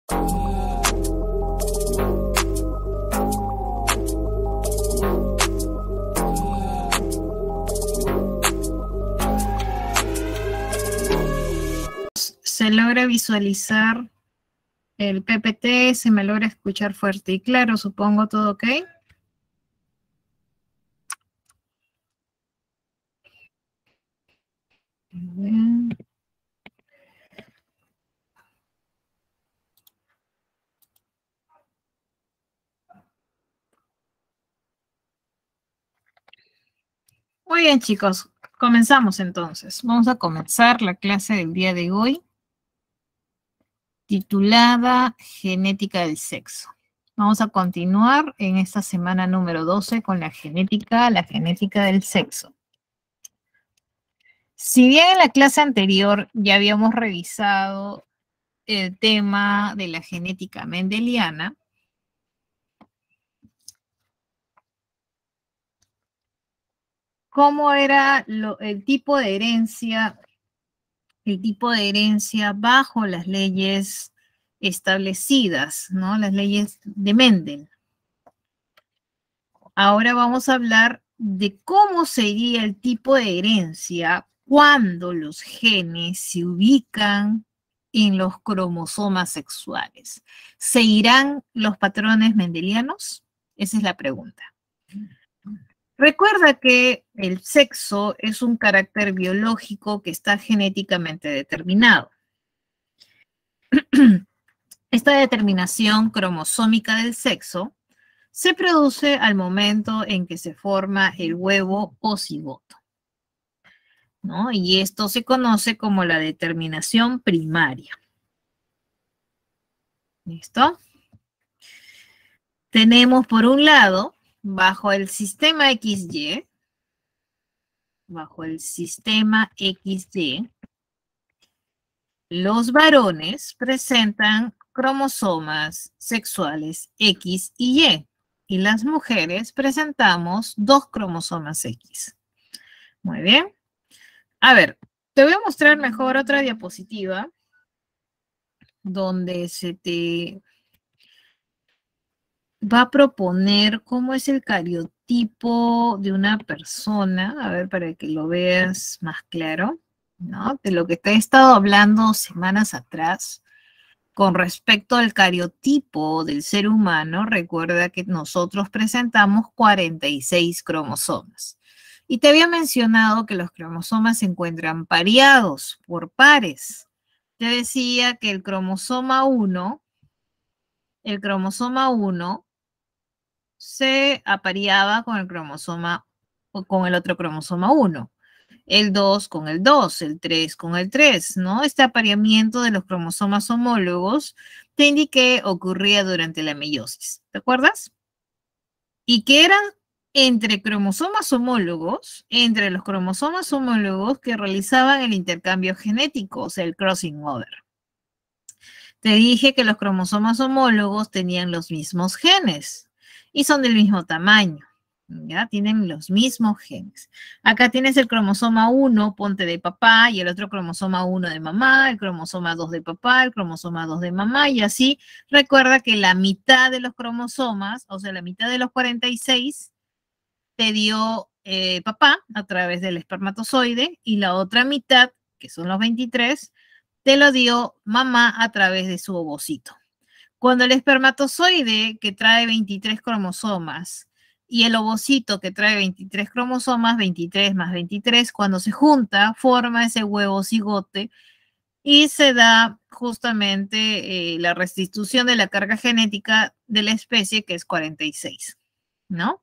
Se logra visualizar el PPT, se me logra escuchar fuerte y claro, supongo todo ok. Bien. Muy bien, chicos, comenzamos entonces. Vamos a comenzar la clase del día de hoy, titulada Genética del Sexo. Vamos a continuar en esta semana número 12 con la genética del sexo. Si bien en la clase anterior ya habíamos revisado el tema de la genética mendeliana, cómo era el tipo de herencia bajo las leyes establecidas, ¿no? Las leyes de Mendel. Ahora vamos a hablar de cómo sería el tipo de herencia cuando los genes se ubican en los cromosomas sexuales. ¿Se irán los patrones mendelianos? Esa es la pregunta. Recuerda que el sexo es un carácter biológico que está genéticamente determinado. Esta determinación cromosómica del sexo se produce al momento en que se forma el huevo o cigoto, ¿no? Y esto se conoce como la determinación primaria. ¿Listo? Tenemos por un lado, bajo el sistema XY, los varones presentan cromosomas sexuales X y Y las mujeres presentamos 2 cromosomas X. Muy bien. A ver, te voy a mostrar mejor otra diapositiva donde se te va a proponer cómo es el cariotipo de una persona, a ver, para que lo veas más claro, ¿no? De lo que te he estado hablando semanas atrás. Con respecto al cariotipo del ser humano, recuerda que nosotros presentamos 46 cromosomas. Y te había mencionado que los cromosomas se encuentran pareados por pares. Te decía que el cromosoma 1 se apareaba con el cromosoma o con el otro cromosoma 1. El 2 con el 2, el 3 con el 3, ¿no? Este apareamiento de los cromosomas homólogos te indiqué ocurría durante la meiosis, ¿te acuerdas? Y que eran entre los cromosomas homólogos que realizaban el intercambio genético, o sea, el crossing over. Te dije que los cromosomas homólogos tenían los mismos genes y son del mismo tamaño. ¿Ya? Tienen los mismos genes. Acá tienes el cromosoma 1, ponte de papá, y el otro cromosoma 1 de mamá, el cromosoma 2 de papá, el cromosoma 2 de mamá, y así recuerda que la mitad de los cromosomas, o sea, la mitad de los 46, te dio papá a través del espermatozoide, y la otra mitad, que son los 23, te lo dio mamá a través de su ovocito. Cuando el espermatozoide, que trae 23 cromosomas, y el ovocito, que trae 23 cromosomas, 23 más 23, cuando se junta, forma ese huevo cigote y se da justamente la restitución de la carga genética de la especie, que es 46, ¿no?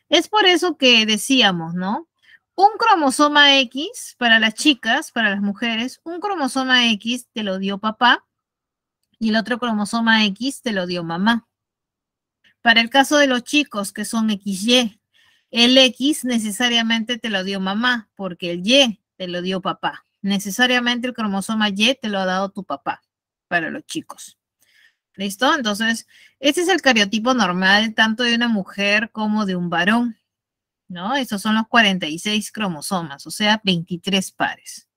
Es por eso que decíamos, ¿no? Un cromosoma X para las chicas, para las mujeres, un cromosoma X te lo dio papá y el otro cromosoma X te lo dio mamá. Para el caso de los chicos que son XY, el X necesariamente te lo dio mamá, porque el Y te lo dio papá. Necesariamente el cromosoma Y te lo ha dado tu papá para los chicos. ¿Listo? Entonces, este es el cariotipo normal tanto de una mujer como de un varón, ¿no? Estos son los 46 cromosomas, o sea, 23 pares.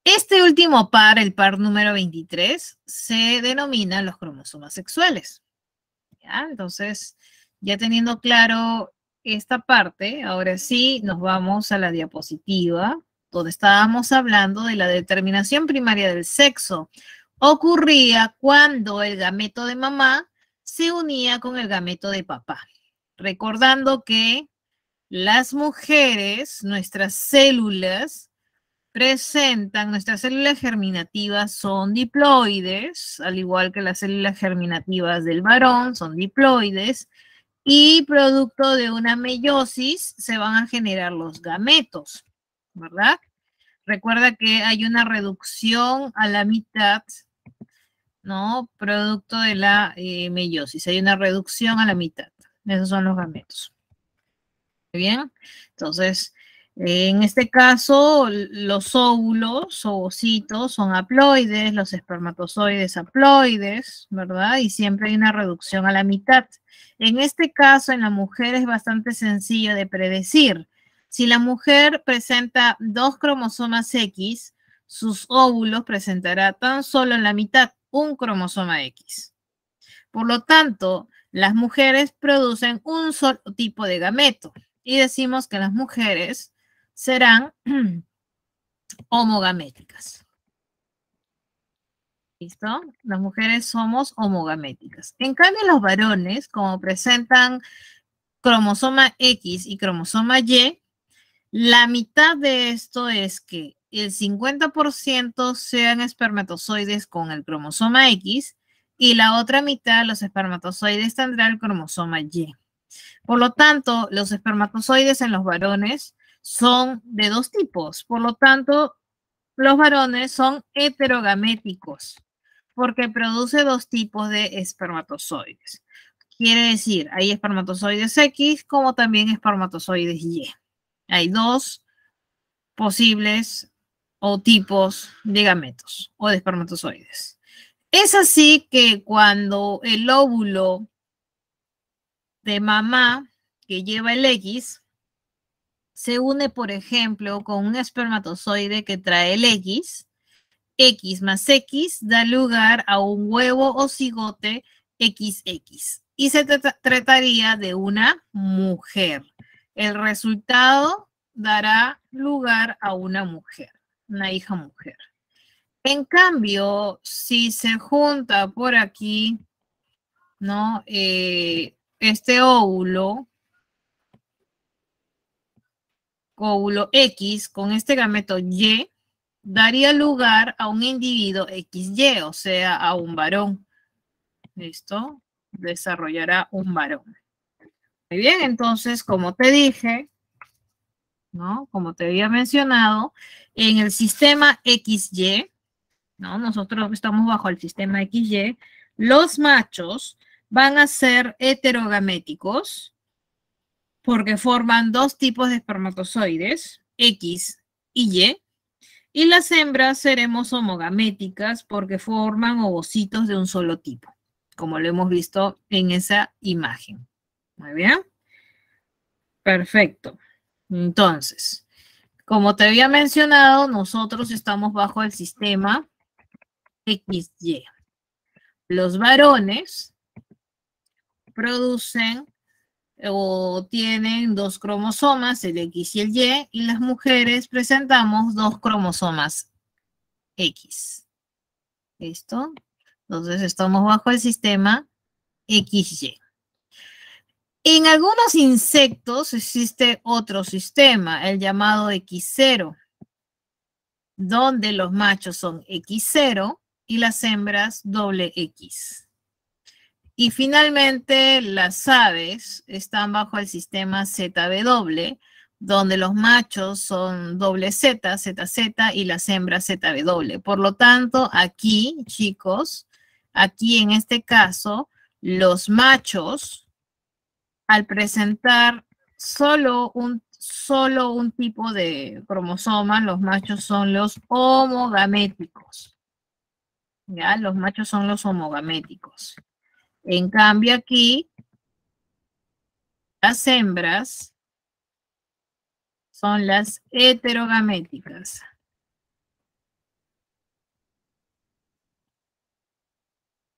Este último par, el par número 23, se denomina los cromosomas sexuales. ¿Ya? Entonces, ya teniendo claro esta parte, ahora sí nos vamos a la diapositiva, donde estábamos hablando de la determinación primaria del sexo. Ocurría cuando el gameto de mamá se unía con el gameto de papá. Recordando que las mujeres, nuestras células germinativas son diploides, al igual que las células germinativas del varón son diploides, y producto de una meiosis se van a generar los gametos, ¿verdad? Recuerda que hay una reducción a la mitad, ¿no? Producto de la meiosis, hay una reducción a la mitad. Esos son los gametos. Bien, entonces, en este caso, los óvulos o ovocitos son haploides, los espermatozoides haploides, ¿verdad? Y siempre hay una reducción a la mitad. En este caso, en la mujer es bastante sencillo de predecir. Si la mujer presenta 2 cromosomas X, sus óvulos presentará tan solo en la mitad un cromosoma X. Por lo tanto, las mujeres producen un solo tipo de gameto y decimos que las mujeres serán homogaméticas. ¿Listo? Las mujeres somos homogaméticas. En cambio, los varones, como presentan cromosoma X y cromosoma Y, la mitad de esto es que el 50% sean espermatozoides con el cromosoma X y la otra mitad, los espermatozoides, tendrán el cromosoma Y. Por lo tanto, los espermatozoides en los varones son de 2 tipos. Por lo tanto, los varones son heterogaméticos porque produce 2 tipos de espermatozoides. Quiere decir, hay espermatozoides X como también espermatozoides Y. Hay 2 posibles o tipos de gametos o de espermatozoides. Es así que cuando el óvulo de mamá que lleva el X se une, por ejemplo, con un espermatozoide que trae el X más X da lugar a un huevo o cigote XX y se trataría de una mujer. El resultado dará lugar a una mujer, una hija mujer. En cambio, si se junta por aquí, ¿no? Este óvulo X con este gameto Y, daría lugar a un individuo XY, o sea, a un varón. ¿Listo? Desarrollará un varón. Muy bien, entonces, como te dije, ¿no? Como te había mencionado, en el sistema XY, ¿no? Nosotros estamos bajo el sistema XY, los machos van a ser heterogaméticos porque forman 2 tipos de espermatozoides, X y Y las hembras seremos homogaméticas porque forman ovocitos de un solo tipo, como lo hemos visto en esa imagen. Muy bien. Perfecto. Entonces, como te había mencionado, nosotros estamos bajo el sistema XY. Los varones producen o tienen 2 cromosomas, el X y el Y las mujeres presentamos 2 cromosomas X. ¿Listo? Entonces estamos bajo el sistema XY. En algunos insectos existe otro sistema, el llamado X0, donde los machos son X0 y las hembras doble X. Y finalmente las aves están bajo el sistema ZW, donde los machos son doble Z, ZZ y las hembras ZW. Por lo tanto, aquí, chicos, aquí en este caso, los machos, al presentar solo un tipo de cromosoma, los machos son los homogaméticos. ¿Ya? Los machos son los homogaméticos. En cambio aquí, las hembras son las heterogaméticas.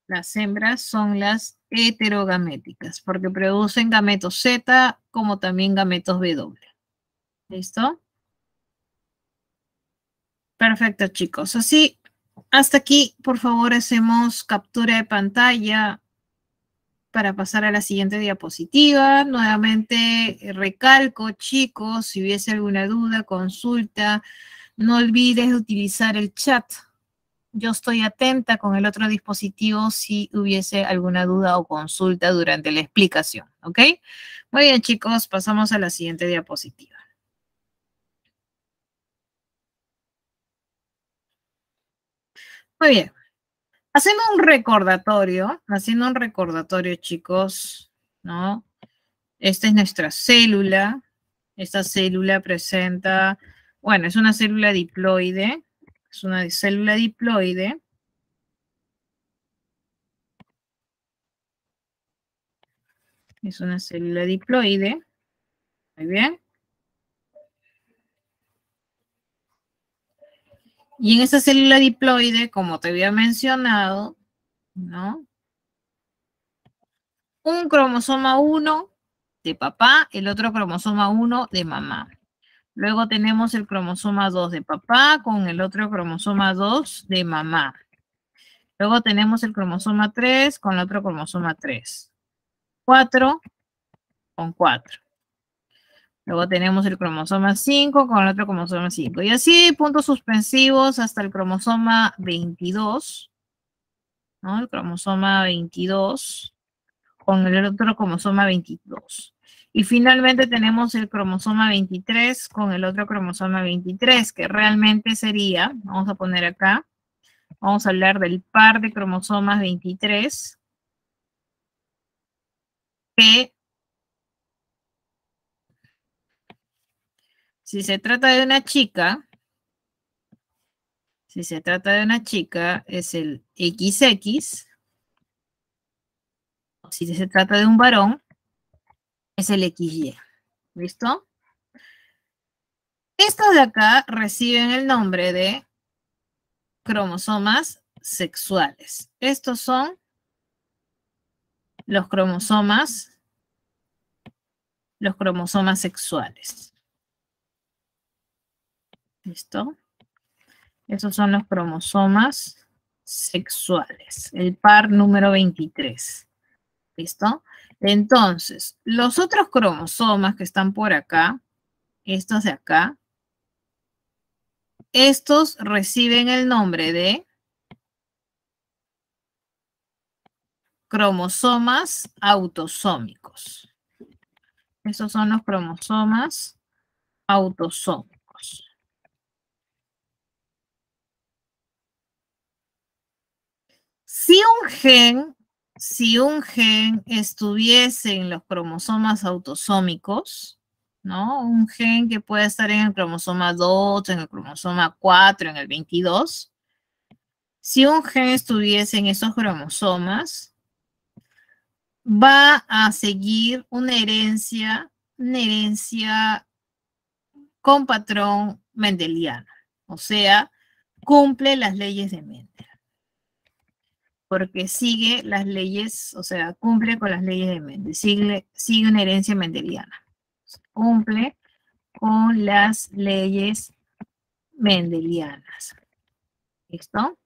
Las hembras son las heterogaméticas, porque producen gametos Z como también gametos W. ¿Listo? Perfecto, chicos. Así, hasta aquí, por favor, hacemos captura de pantalla para pasar a la siguiente diapositiva. Nuevamente, recalco, chicos, si hubiese alguna duda, consulta, no olvides utilizar el chat. Yo estoy atenta con el otro dispositivo si hubiese alguna duda o consulta durante la explicación, ¿ok? Muy bien, chicos, pasamos a la siguiente diapositiva. Muy bien. Haciendo un recordatorio, chicos, ¿no? Esta es nuestra célula. Esta célula presenta, bueno, es una célula diploide. Es una célula diploide. Es una célula diploide. Muy bien. Y en esa célula diploide, como te había mencionado, ¿no? Un cromosoma 1 de papá, el otro cromosoma 1 de mamá. Luego tenemos el cromosoma 2 de papá con el otro cromosoma 2 de mamá. Luego tenemos el cromosoma 3 con el otro cromosoma 3. 4 con 4. Luego tenemos el cromosoma 5 con el otro cromosoma 5. Y así, puntos suspensivos hasta el cromosoma 22, ¿no? El cromosoma 22 con el otro cromosoma 22. Y finalmente tenemos el cromosoma 23 con el otro cromosoma 23, que realmente sería, vamos a poner acá, vamos a hablar del par de cromosomas 23, que si se trata de una chica, es el XX, si se trata de un varón, es el XY. ¿Listo? Estos de acá reciben el nombre de cromosomas sexuales. Estos son los cromosomas sexuales. ¿Listo? Esos son los cromosomas sexuales, el par número 23. ¿Listo? Entonces, los otros cromosomas que están por acá, estos de acá, estos reciben el nombre de cromosomas autosómicos. Estos son los cromosomas autosómicos. Si un gen estuviese en los cromosomas autosómicos, ¿no? Un gen que puede estar en el cromosoma 2, en el cromosoma 4, en el 22. Si un gen estuviese en esos cromosomas, va a seguir una herencia con patrón mendeliano. O sea, cumple las leyes de Mendel. Porque sigue las leyes, o sea, cumple con las leyes de Mendel. Sigue una herencia mendeliana. Cumple con las leyes mendelianas. ¿Listo?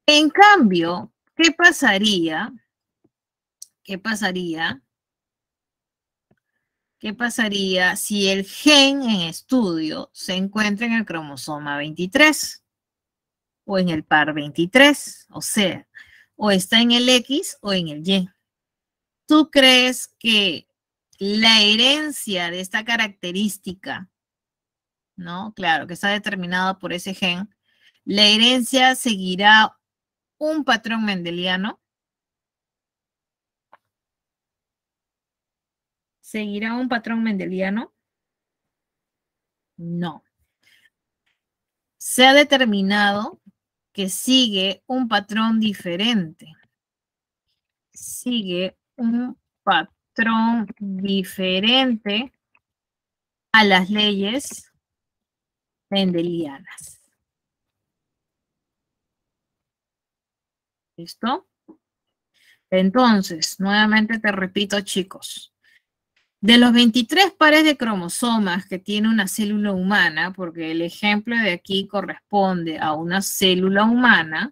En cambio, ¿qué pasaría? ¿Qué pasaría? ¿Qué pasaría si el gen en estudio se encuentra en el cromosoma 23 o en el par 23? O sea, o está en el X o en el Y. ¿Tú crees que la herencia de esta característica, ¿no? Claro, que está determinada por ese gen, la herencia seguirá un patrón mendeliano? ¿Seguirá un patrón mendeliano? No. Se ha determinado que sigue un patrón diferente. Sigue un patrón diferente a las leyes mendelianas. ¿Listo? Entonces, nuevamente te repito, chicos, de los 23 pares de cromosomas que tiene una célula humana, porque el ejemplo de aquí corresponde a una célula humana,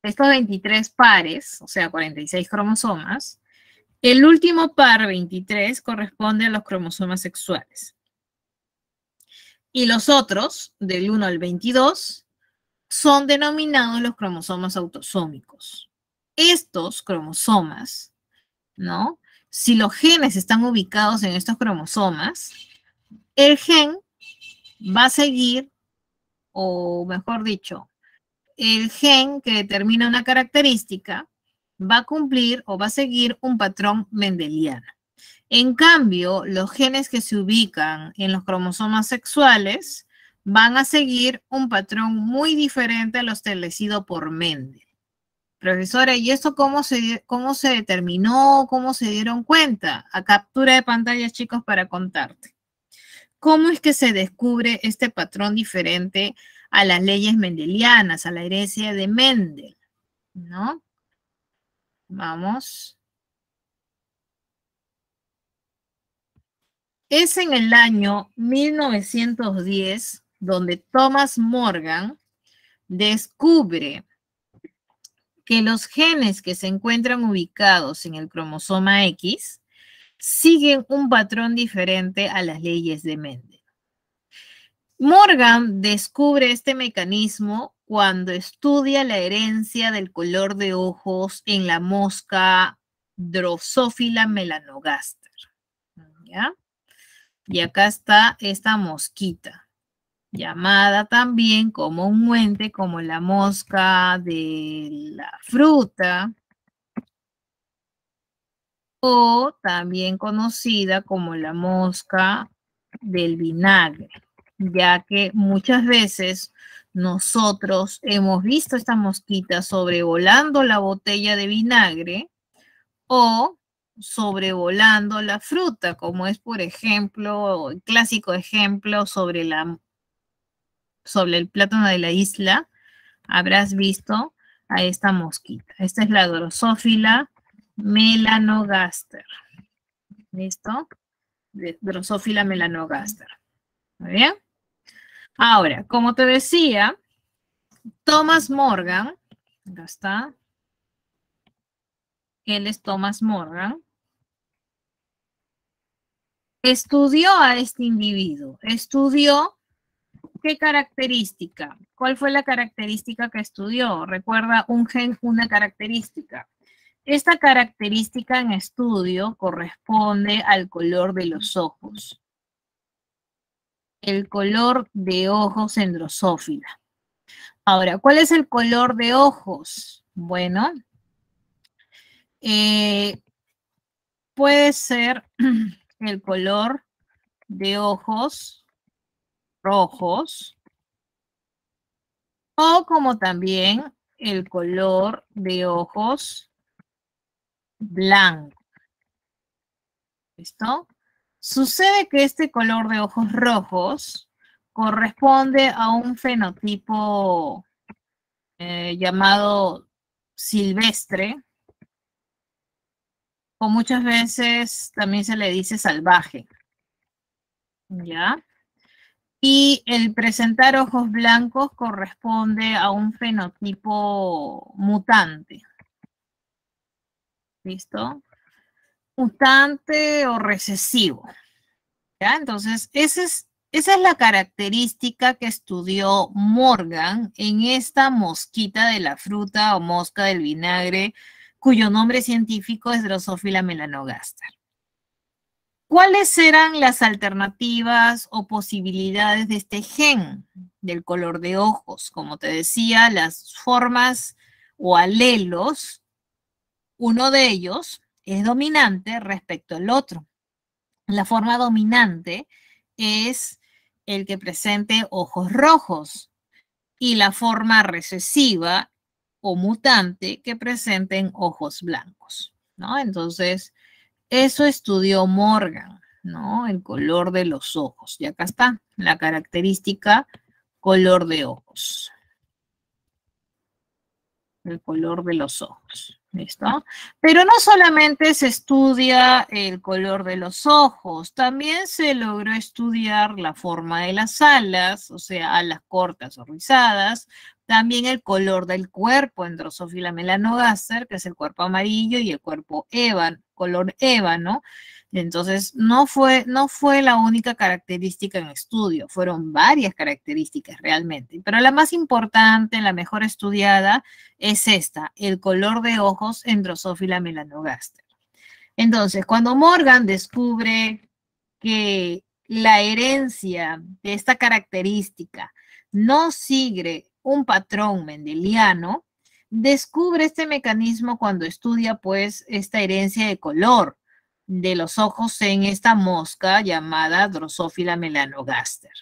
estos 23 pares, o sea, 46 cromosomas, el último par, 23, corresponde a los cromosomas sexuales. Y los otros, del 1 al 22, son denominados los cromosomas autosómicos. Estos cromosomas, ¿no? Si los genes están ubicados en estos cromosomas, el gen va a seguir, o mejor dicho, el gen que determina una característica va a cumplir o va a seguir un patrón mendeliano. En cambio, los genes que se ubican en los cromosomas sexuales van a seguir un patrón muy diferente a lo establecido por Mendel. Profesora, ¿y esto cómo se determinó? ¿Cómo se dieron cuenta? A captura de pantalla, chicos, para contarte. ¿Cómo es que se descubre este patrón diferente a las leyes mendelianas, a la herencia de Mendel? ¿No? Vamos. Es en el año 1910 donde Thomas Morgan descubre que los genes que se encuentran ubicados en el cromosoma X siguen un patrón diferente a las leyes de Mendel. Morgan descubre este mecanismo cuando estudia la herencia del color de ojos en la mosca Drosophila melanogaster. ¿Ya? Y acá está esta mosquita, llamada también comúnmente como la mosca de la fruta o también conocida como la mosca del vinagre, ya que muchas veces nosotros hemos visto esta mosquita sobrevolando la botella de vinagre o sobrevolando la fruta, como es, por ejemplo, el clásico ejemplo sobre el plátano de la isla, habrás visto a esta mosquita. Esta es la Drosophila melanogaster. ¿Listo? Drosophila melanogaster. ¿Muy bien? Ahora, como te decía, Thomas Morgan, acá está, él es Thomas Morgan, estudió a este individuo, estudió qué característica, cuál fue la característica que estudió. Recuerda, un gen, una característica. Esta característica en estudio corresponde al color de los ojos. El color de ojos en Drosophila. Ahora, ¿cuál es el color de ojos? Bueno, puede ser el color de ojos rojos o como también el color de ojos blanco. ¿Listo? Sucede que este color de ojos rojos corresponde a un fenotipo llamado silvestre, o muchas veces también se le dice salvaje. ¿Ya? Y el presentar ojos blancos corresponde a un fenotipo mutante. ¿Listo? Mutante o recesivo. ¿Ya? Entonces, esa es la característica que estudió Morgan en esta mosquita de la fruta o mosca del vinagre, cuyo nombre científico es Drosophila melanogaster. ¿Cuáles eran las alternativas o posibilidades de este gen del color de ojos? Como te decía, las formas o alelos, uno de ellos es dominante respecto al otro. La forma dominante es el que presente ojos rojos y la forma recesiva o mutante que presenten ojos blancos, ¿no? Entonces, eso estudió Morgan, ¿no? El color de los ojos. Y acá está la característica color de ojos. El color de los ojos. ¿Listo? Pero no solamente se estudia el color de los ojos, también se logró estudiar la forma de las alas, o sea, alas cortas o rizadas, también el color del cuerpo en Drosophila melanogaster, que es el cuerpo amarillo, y el cuerpo color ébano. Entonces, no fue la única característica en estudio, fueron varias características realmente, pero la más importante, la mejor estudiada, es esta, el color de ojos en Drosophila melanogaster. Entonces, cuando Morgan descubre que la herencia de esta característica no sigue un patrón mendeliano, descubre este mecanismo cuando estudia pues esta herencia de color de los ojos en esta mosca llamada Drosophila melanogaster.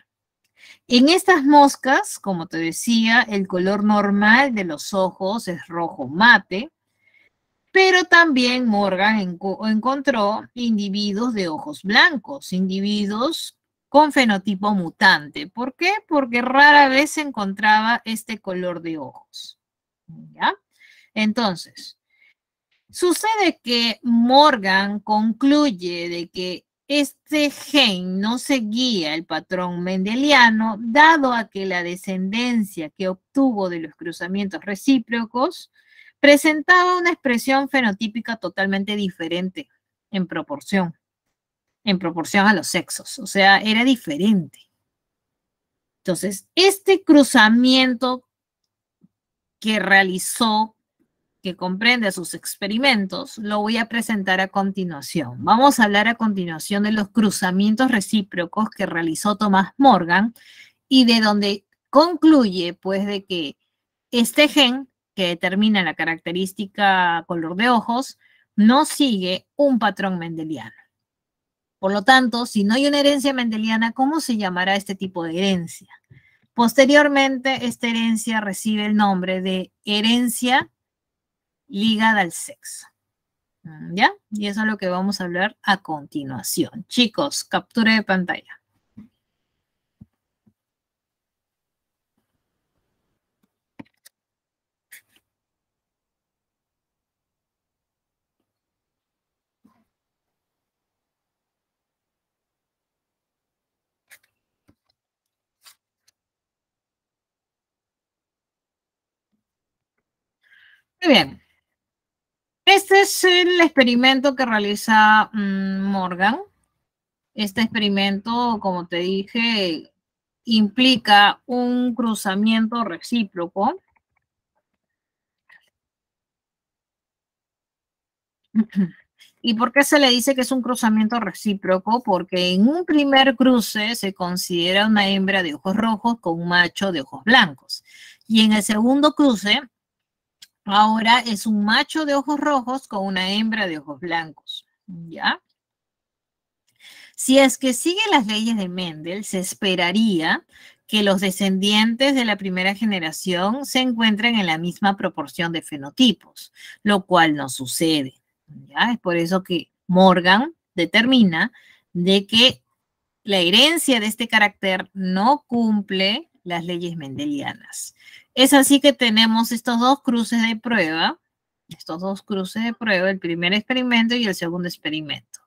En estas moscas, como te decía, el color normal de los ojos es rojo mate, pero también Morgan encontró individuos de ojos blancos, individuos con fenotipo mutante. ¿Por qué? Porque rara vez se encontraba este color de ojos. ¿Ya? Entonces, sucede que Morgan concluye de que este gen no seguía el patrón mendeliano, dado a que la descendencia que obtuvo de los cruzamientos recíprocos presentaba una expresión fenotípica totalmente diferente en proporción a los sexos, o sea, era diferente. Entonces, este cruzamiento que realizó, que comprende sus experimentos, lo voy a presentar a continuación. Vamos a hablar a continuación de los cruzamientos recíprocos que realizó Thomas Morgan y de donde concluye, pues, de que este gen que determina la característica color de ojos no sigue un patrón mendeliano. Por lo tanto, si no hay una herencia mendeliana, ¿cómo se llamará este tipo de herencia? Posteriormente, esta herencia recibe el nombre de herencia ligada al sexo. ¿Ya? Y eso es lo que vamos a hablar a continuación. Chicos, captura de pantalla. Muy bien. Este es el experimento que realiza Morgan. Este experimento, como te dije, implica un cruzamiento recíproco. ¿Y por qué se le dice que es un cruzamiento recíproco? Porque en un primer cruce se considera una hembra de ojos rojos con un macho de ojos blancos. Y en el segundo cruce, ahora es un macho de ojos rojos con una hembra de ojos blancos. ¿Ya? Si es que sigue las leyes de Mendel, se esperaría que los descendientes de la primera generación se encuentren en la misma proporción de fenotipos, lo cual no sucede. ¿Ya? Es por eso que Morgan determina de que la herencia de este carácter no cumple las leyes mendelianas. Es así que tenemos estos dos cruces de prueba, el primer experimento y el segundo experimento.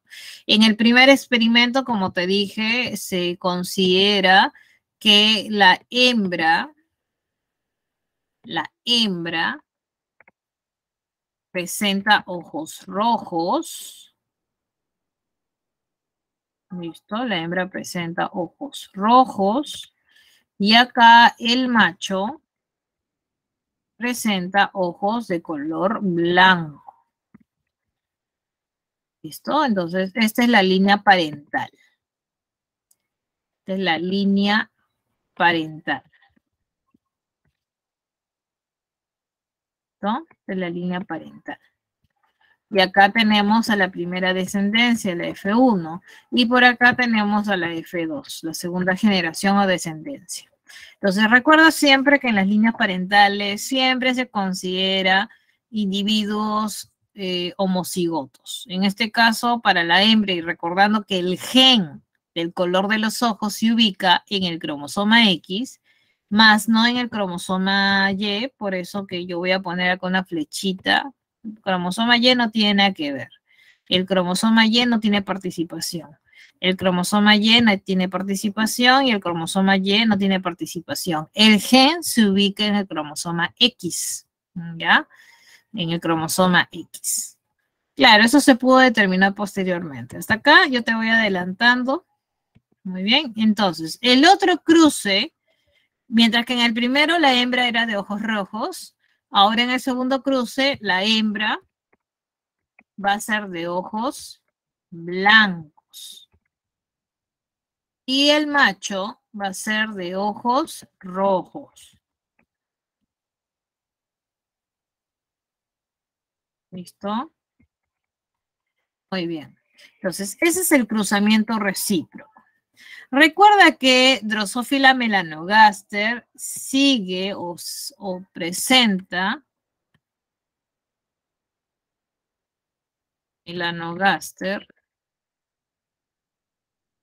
En el primer experimento, como te dije, se considera que la hembra presenta ojos rojos. ¿Listo? La hembra presenta ojos rojos. Y acá el macho presenta ojos de color blanco. ¿Listo? Entonces, esta es la línea parental. Esta es la línea parental. ¿Listo? Esta es la línea parental. Y acá tenemos a la primera descendencia, la F1. Y por acá tenemos a la F2, la segunda generación o descendencia. Entonces, recuerda siempre que en las líneas parentales siempre se considera individuos homocigotos. En este caso, para la hembra, y recordando que el gen del color de los ojos se ubica en el cromosoma X, más no en el cromosoma Y, por eso que yo voy a poner acá una flechita El cromosoma Y no tiene nada que ver. El cromosoma Y no tiene participación. El cromosoma Y no tiene participación y el cromosoma Y no tiene participación. El gen se ubica en el cromosoma X, ¿ya? En el cromosoma X. Claro, eso se pudo determinar posteriormente. Hasta acá yo te voy adelantando. Muy bien, entonces, el otro cruce, mientras que en el primero la hembra era de ojos rojos, ahora en el segundo cruce la hembra va a ser de ojos blancos. Y el macho va a ser de ojos rojos. ¿Listo? Muy bien. Entonces, ese es el cruzamiento recíproco. Recuerda que Drosophila melanogaster sigue o presenta melanogaster,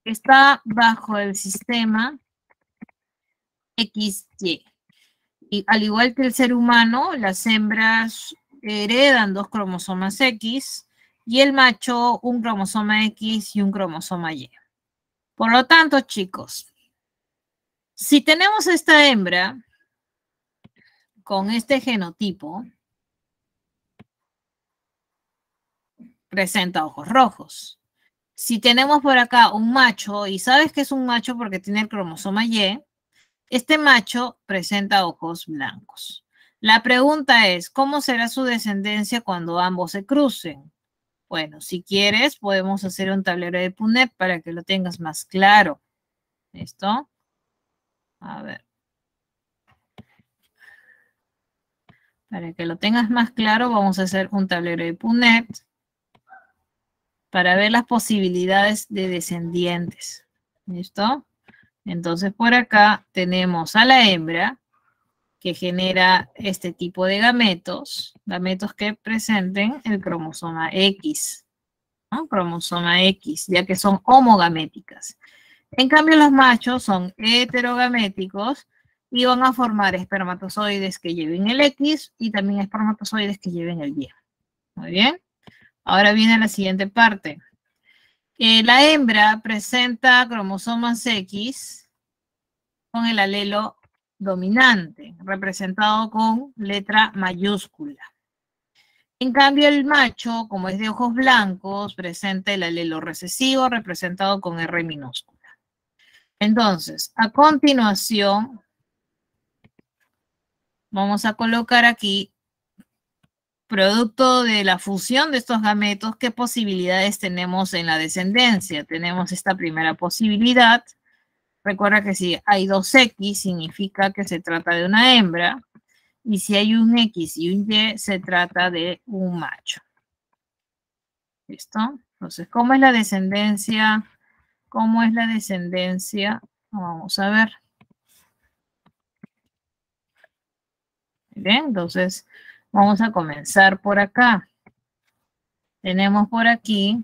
está bajo el sistema XY. Y al igual que el ser humano, las hembras heredan 2 cromosomas X y el macho un cromosoma X y un cromosoma Y. Por lo tanto, chicos, si tenemos esta hembra con este genotipo, presenta ojos rojos. Si tenemos por acá un macho, y sabes que es un macho porque tiene el cromosoma Y, este macho presenta ojos blancos. La pregunta es, ¿cómo será su descendencia cuando ambos se crucen? Bueno, si quieres, podemos hacer un tablero de Punnett para que lo tengas más claro. ¿Listo? A ver. Para que lo tengas más claro, vamos a hacer un tablero de Punnett para ver las posibilidades de descendientes. ¿Listo? Entonces, por acá tenemos a la hembra, que genera este tipo de gametos que presenten el cromosoma X, ¿no? Cromosoma X, ya que son homogaméticas. En cambio, los machos son heterogaméticos y van a formar espermatozoides que lleven el X y también espermatozoides que lleven el Y. Muy bien. Ahora viene la siguiente parte. La hembra presenta cromosomas X con el alelo dominante, representado con letra mayúscula. En cambio, el macho, como es de ojos blancos, presenta el alelo recesivo, representado con R minúscula. Entonces, a continuación, vamos a colocar aquí, producto de la fusión de estos gametos, ¿qué posibilidades tenemos en la descendencia? Tenemos esta primera posibilidad. Recuerda que si hay 2X, significa que se trata de una hembra. Y si hay un X y un Y, se trata de un macho. ¿Listo? Entonces, ¿cómo es la descendencia? ¿Cómo es la descendencia? Vamos a ver. Bien, entonces vamos a comenzar por acá. Tenemos por aquí,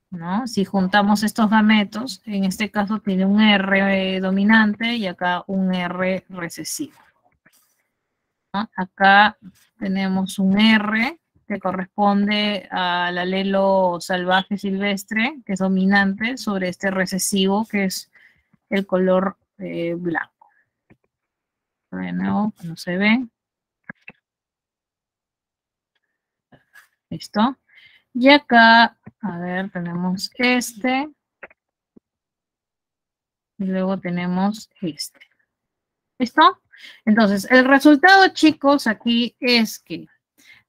¿no? Si juntamos estos gametos, en este caso tiene un R dominante y acá un R recesivo, ¿no? Acá tenemos un R que corresponde al alelo salvaje silvestre, que es dominante, sobre este recesivo, que es el color blanco. De nuevo, no se ve. ¿Listo? Y acá, a ver, tenemos este. Y luego tenemos este. ¿Listo? Entonces, el resultado, chicos, aquí es que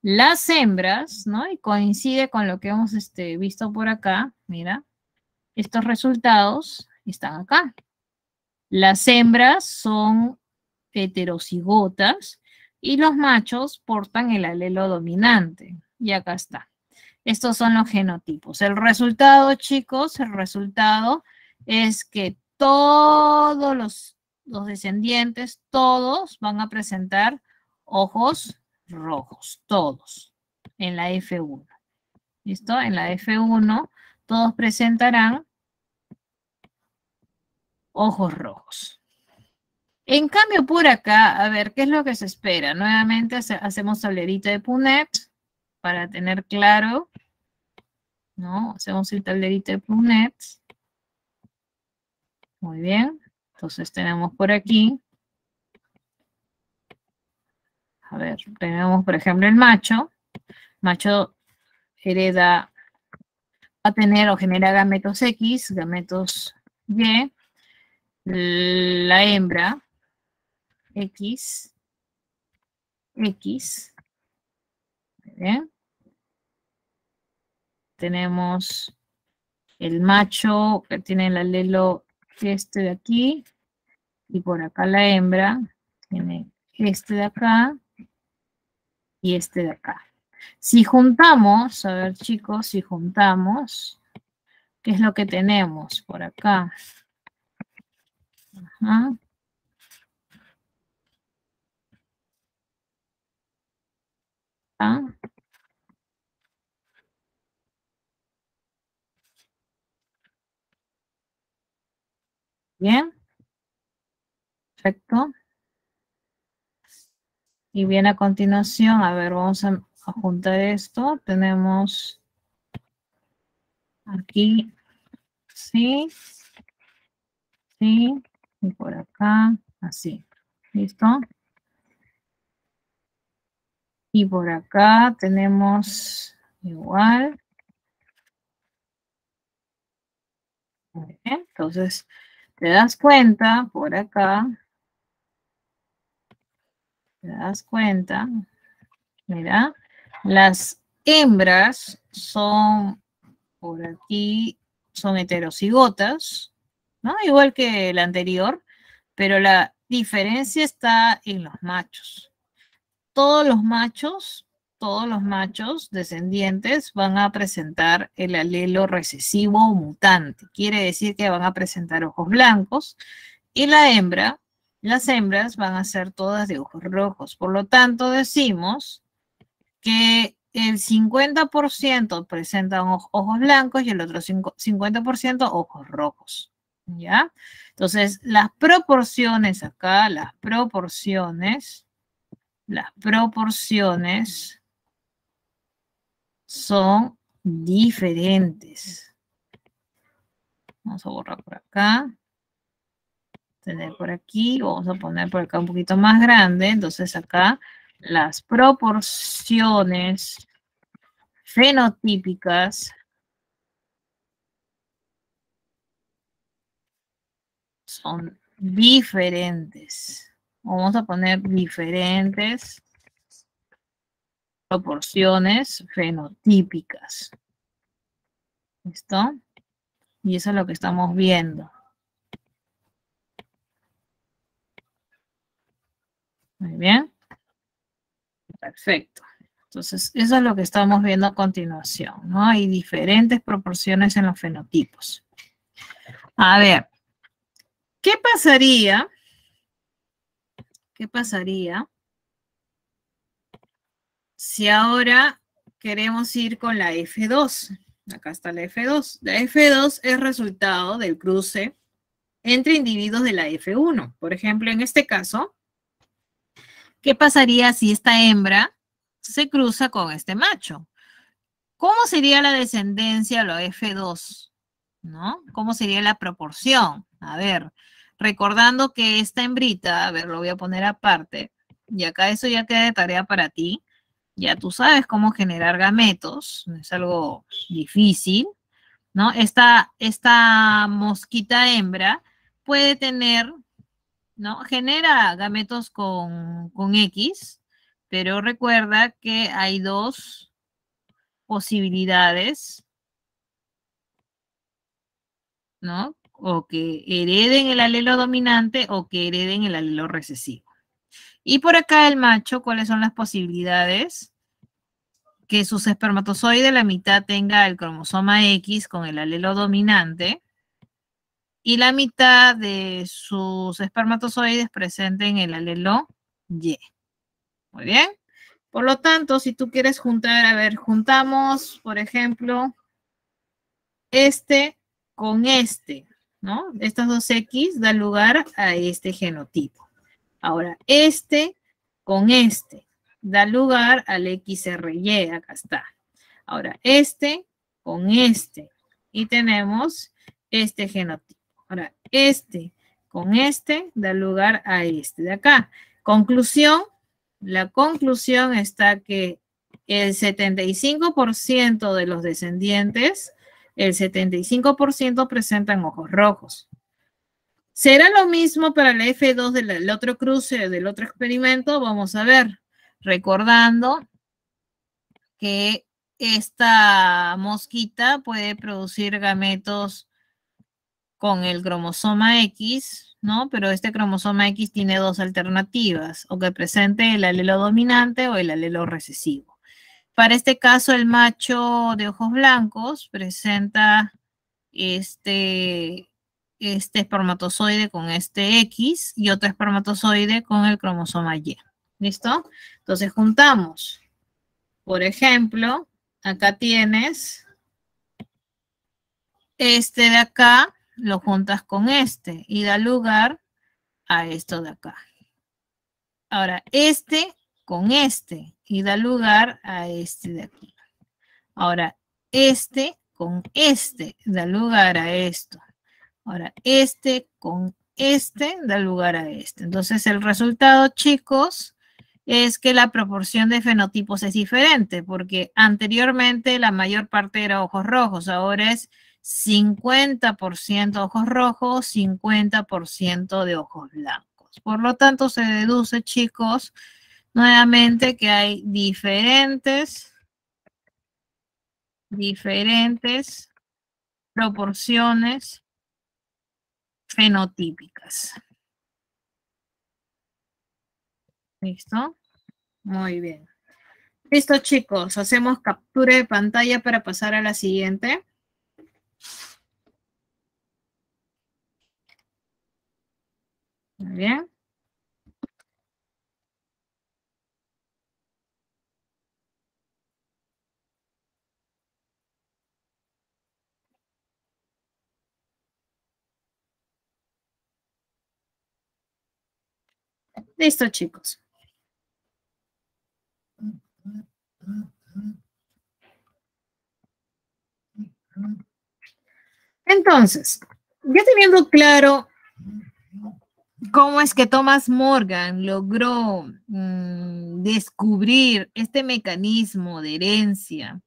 las hembras, ¿no? Y coincide con lo que hemos visto por acá. Mira, estos resultados están acá. Las hembras son heterocigotas y los machos portan el alelo dominante. Y acá está. Estos son los genotipos. El resultado, chicos, el resultado es que todos los descendientes, todos van a presentar ojos rojos, todos, en la F1. ¿Listo? En la F1 todos presentarán ojos rojos. En cambio, por acá, a ver, ¿qué es lo que se espera? Nuevamente hacemos tablerito de Punnett para tener claro, ¿no? Hacemos el tablerito de Punnett. Muy bien. Entonces tenemos por aquí, a ver, tenemos por ejemplo el macho. Macho hereda, va a tener o genera gametos X, gametos Y. La hembra, X, X. Bien. Tenemos el macho que tiene el alelo este de aquí, y por acá la hembra tiene este de acá y este de acá. Si juntamos, a ver chicos, si juntamos, ¿qué es lo que tenemos por acá? Ajá. ¿Ah? Bien, perfecto. Y bien, a continuación, a ver, vamos a juntar esto. Tenemos aquí, sí, sí, y por acá, así. ¿Listo? Y por acá tenemos igual. Muy bien, entonces, te das cuenta por acá, te das cuenta, mira, las hembras son por aquí, son heterocigotas, ¿no? Igual que el anterior, pero la diferencia está en los machos. Todos los machos descendientes van a presentar el alelo recesivo o mutante. Quiere decir que van a presentar ojos blancos y las hembras van a ser todas de ojos rojos. Por lo tanto, decimos que el 50% presentan ojos blancos y el otro 50% ojos rojos. ¿Ya? Entonces, las proporciones acá, las proporciones son diferentes. Vamos a borrar por acá. Tener por aquí, vamos a poner por acá un poquito más grande. Entonces acá las proporciones fenotípicas son diferentes. Vamos a poner diferentes proporciones fenotípicas. ¿Listo? Y eso es lo que estamos viendo. Muy bien. Perfecto. Entonces, eso es lo que estamos viendo a continuación, ¿no? Hay diferentes proporciones en los fenotipos. A ver, ¿qué pasaría? ¿Qué pasaría si ahora queremos ir con la F2? Acá está la F2. La F2 es resultado del cruce entre individuos de la F1. Por ejemplo, en este caso, ¿qué pasaría si esta hembra se cruza con este macho? ¿Cómo sería la descendencia a la F2? ¿No? ¿Cómo sería la proporción? A ver, recordando que esta hembrita, a ver, lo voy a poner aparte, y acá eso ya queda de tarea para ti. Ya tú sabes cómo generar gametos, es algo difícil, ¿no? Esta mosquita hembra puede tener, ¿no? Genera gametos con X, pero recuerda que hay dos posibilidades, ¿no? O que hereden el alelo dominante o que hereden el alelo recesivo. Y por acá el macho, ¿cuáles son las posibilidades? Que sus espermatozoides, la mitad tenga el cromosoma X con el alelo dominante y la mitad de sus espermatozoides presenten el alelo Y. Muy bien. Por lo tanto, si tú quieres juntar, a ver, juntamos, por ejemplo, este con este, ¿no? Estas dos X dan lugar a este genotipo. Ahora, este con este da lugar al XRY, acá está. Ahora, este con este. Y tenemos este genotipo. Ahora, este con este da lugar a este de acá. Conclusión, la conclusión está que el 75% de los descendientes, el 75% presentan ojos rojos. ¿Será lo mismo para la F2 del otro cruce, del otro experimento? Vamos a ver. Recordando que esta mosquita puede producir gametos con el cromosoma X, ¿no? Pero este cromosoma X tiene dos alternativas, o que presente el alelo dominante o el alelo recesivo. Para este caso, el macho de ojos blancos presenta este espermatozoide con este X y otro espermatozoide con el cromosoma Y. ¿Listo? Entonces juntamos. Por ejemplo, acá tienes este de acá, lo juntas con este y da lugar a esto de acá. Ahora, este con este y da lugar a este de aquí. Ahora, este con este da lugar a esto. Ahora, este con este da lugar a este. Entonces, el resultado, chicos, es que la proporción de fenotipos es diferente, porque anteriormente la mayor parte era ojos rojos, ahora es 50% ojos rojos, 50% de ojos blancos. Por lo tanto, se deduce, chicos, nuevamente que hay diferentes proporciones fenotípicas. ¿Listo? Muy bien. Listo, chicos. Hacemos captura de pantalla para pasar a la siguiente. Muy bien. Listo, chicos. Entonces, ya teniendo claro cómo es que Thomas Morgan logró descubrir este mecanismo de herencia,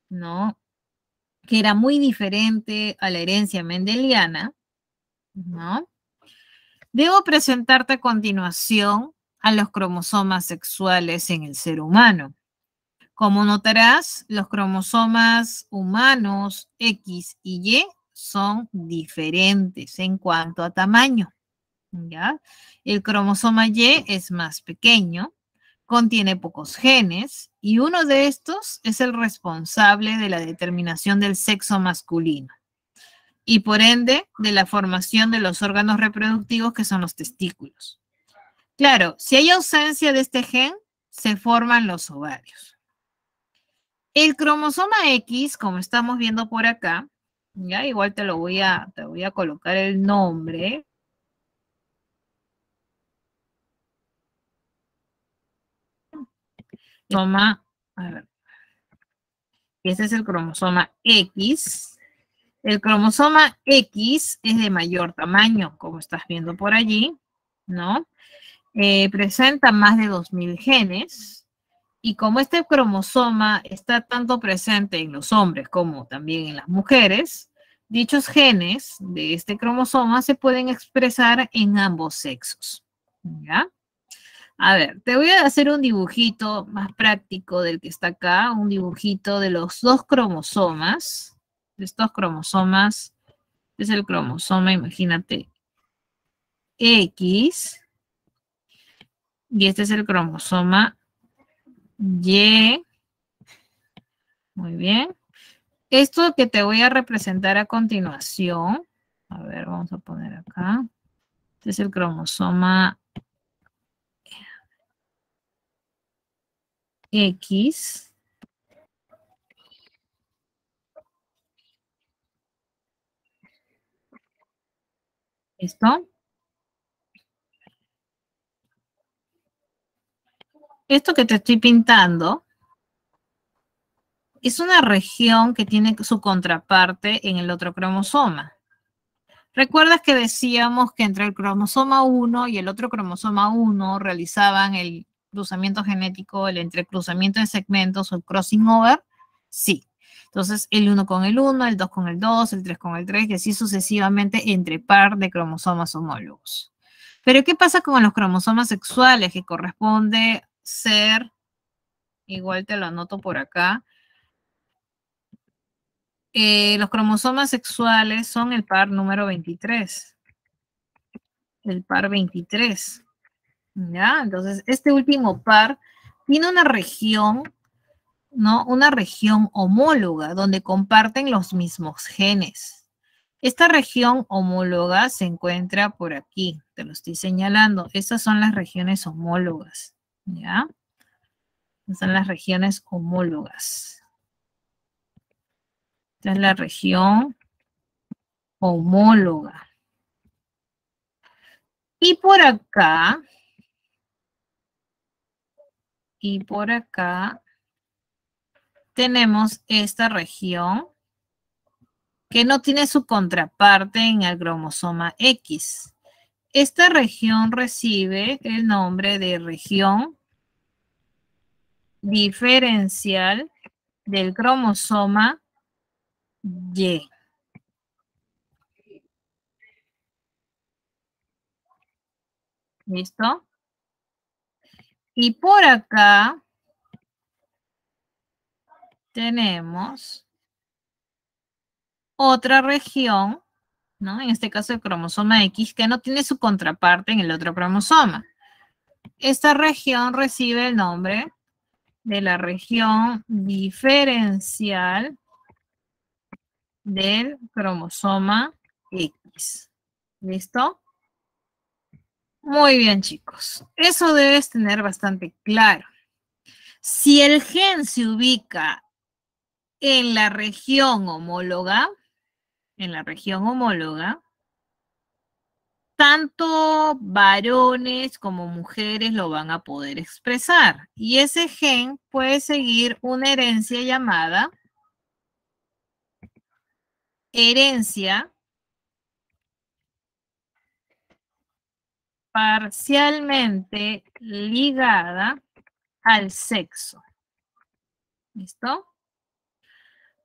¿no? Que era muy diferente a la herencia mendeliana, ¿no? Debo presentarte a continuación a los cromosomas sexuales en el ser humano. Como notarás, los cromosomas humanos X y Y son diferentes en cuanto a tamaño. ¿Ya? El cromosoma Y es más pequeño, contiene pocos genes y uno de estos es el responsable de la determinación del sexo masculino y por ende de la formación de los órganos reproductivos que son los testículos. Claro, si hay ausencia de este gen, se forman los ovarios. El cromosoma X, como estamos viendo por acá, ya igual te voy a colocar el nombre. A ver, este es el cromosoma X. El cromosoma X es de mayor tamaño, como estás viendo por allí, ¿no? Presenta más de 2000 genes. Y como este cromosoma está tanto presente en los hombres como también en las mujeres, dichos genes de este cromosoma se pueden expresar en ambos sexos. ¿Ya? A ver, te voy a hacer un dibujito más práctico del que está acá, un dibujito de los dos cromosomas. De estos cromosomas, es el cromosoma, imagínate, X, y este es el cromosoma Y. Muy bien. Esto que te voy a representar a continuación, a ver, vamos a poner acá. Este es el cromosoma X. ¿Listo? Esto que te estoy pintando es una región que tiene su contraparte en el otro cromosoma. ¿Recuerdas que decíamos que entre el cromosoma 1 y el otro cromosoma 1 realizaban el cruzamiento genético, el entrecruzamiento de segmentos o el crossing over? Sí. Entonces, el 1 con el 1, el 2 con el 2, el 3 con el 3, y así sucesivamente entre par de cromosomas homólogos. Pero, ¿qué pasa con los cromosomas sexuales? Que corresponde ser, igual te lo anoto por acá, los cromosomas sexuales son el par número 23. El par 23. ¿Ya? Entonces, este último par tiene una región, ¿no? Una región homóloga donde comparten los mismos genes. Esta región homóloga se encuentra por aquí, te lo estoy señalando. Estas son las regiones homólogas, ¿ya? Estas son las regiones homólogas. Esta es la región homóloga. Y por acá tenemos esta región que no tiene su contraparte en el cromosoma X. Esta región recibe el nombre de región diferencial del cromosoma Y. ¿Listo? Y por acá tenemos otra región, ¿no? En este caso el cromosoma X, que no tiene su contraparte en el otro cromosoma. Esta región recibe el nombre de la región diferencial del cromosoma X. ¿Listo? Muy bien, chicos. Eso debes tener bastante claro. Si el gen se ubica en la región homóloga, tanto varones como mujeres lo van a poder expresar. Y ese gen puede seguir una herencia llamada herencia parcialmente ligada al sexo. ¿Listo?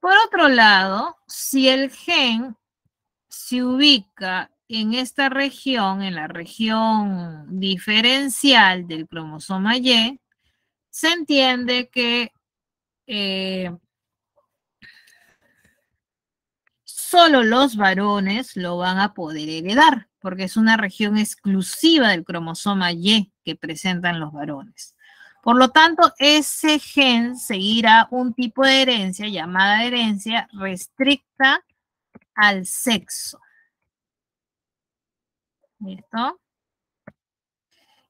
Por otro lado, si el gen se ubica en esta región, en la región diferencial del cromosoma Y, se entiende que solo los varones lo van a poder heredar, porque es una región exclusiva del cromosoma Y que presentan los varones. Por lo tanto, ese gen seguirá un tipo de herencia llamada herencia restricta al sexo. ¿Listo?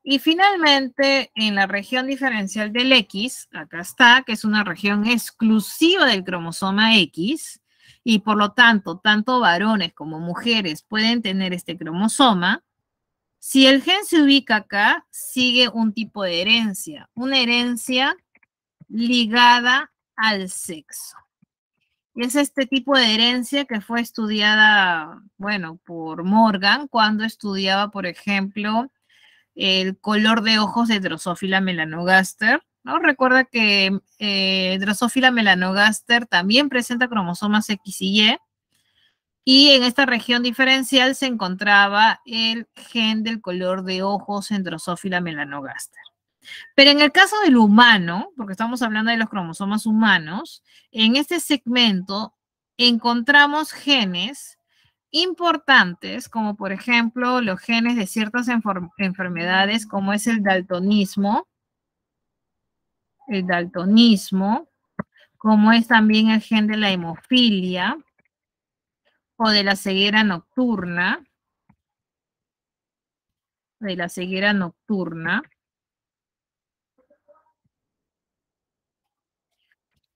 Y finalmente, en la región diferencial del X, acá está, que es una región exclusiva del cromosoma X, y por lo tanto, tanto varones como mujeres pueden tener este cromosoma. Si el gen se ubica acá, sigue un tipo de herencia, una herencia ligada al sexo. Y es este tipo de herencia que fue estudiada, bueno, por Morgan cuando estudiaba, por ejemplo, el color de ojos de Drosophila melanogaster, ¿no? Recuerda que Drosophila melanogaster también presenta cromosomas X y en esta región diferencial se encontraba el gen del color de ojos en Drosophila melanogaster. Pero en el caso del humano, porque estamos hablando de los cromosomas humanos, en este segmento encontramos genes importantes, como por ejemplo los genes de ciertas enfermedades, como es el daltonismo, como es también el gen de la hemofilia o de la ceguera nocturna,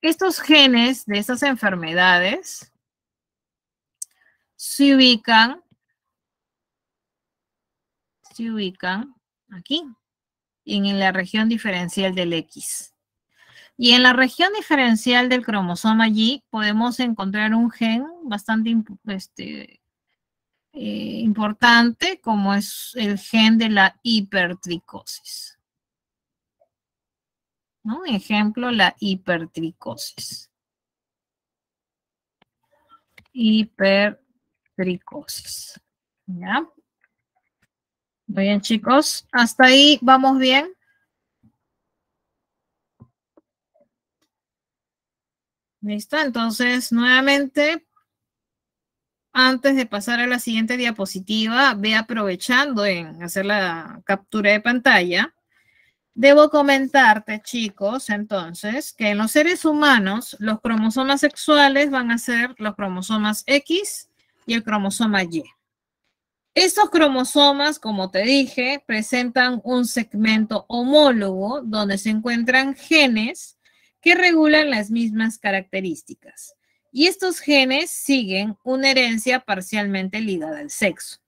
Estos genes de estas enfermedades se ubican aquí. y en la región diferencial del X. Y en la región diferencial del cromosoma Y podemos encontrar un gen bastante importante, como es el gen de la hipertricosis. ¿No? Ejemplo, la hipertricosis. Hipertricosis. ¿Ya? Muy bien, chicos. ¿Hasta ahí vamos bien? ¿Listo? Entonces, nuevamente, antes de pasar a la siguiente diapositiva, ve aprovechando en hacer la captura de pantalla. Debo comentarte, chicos, entonces, que en los seres humanos, los cromosomas sexuales van a ser los cromosomas X y el cromosoma Y. Estos cromosomas, como te dije, presentan un segmento homólogo donde se encuentran genes que regulan las mismas características. Y estos genes siguen una herencia parcialmente ligada al sexo.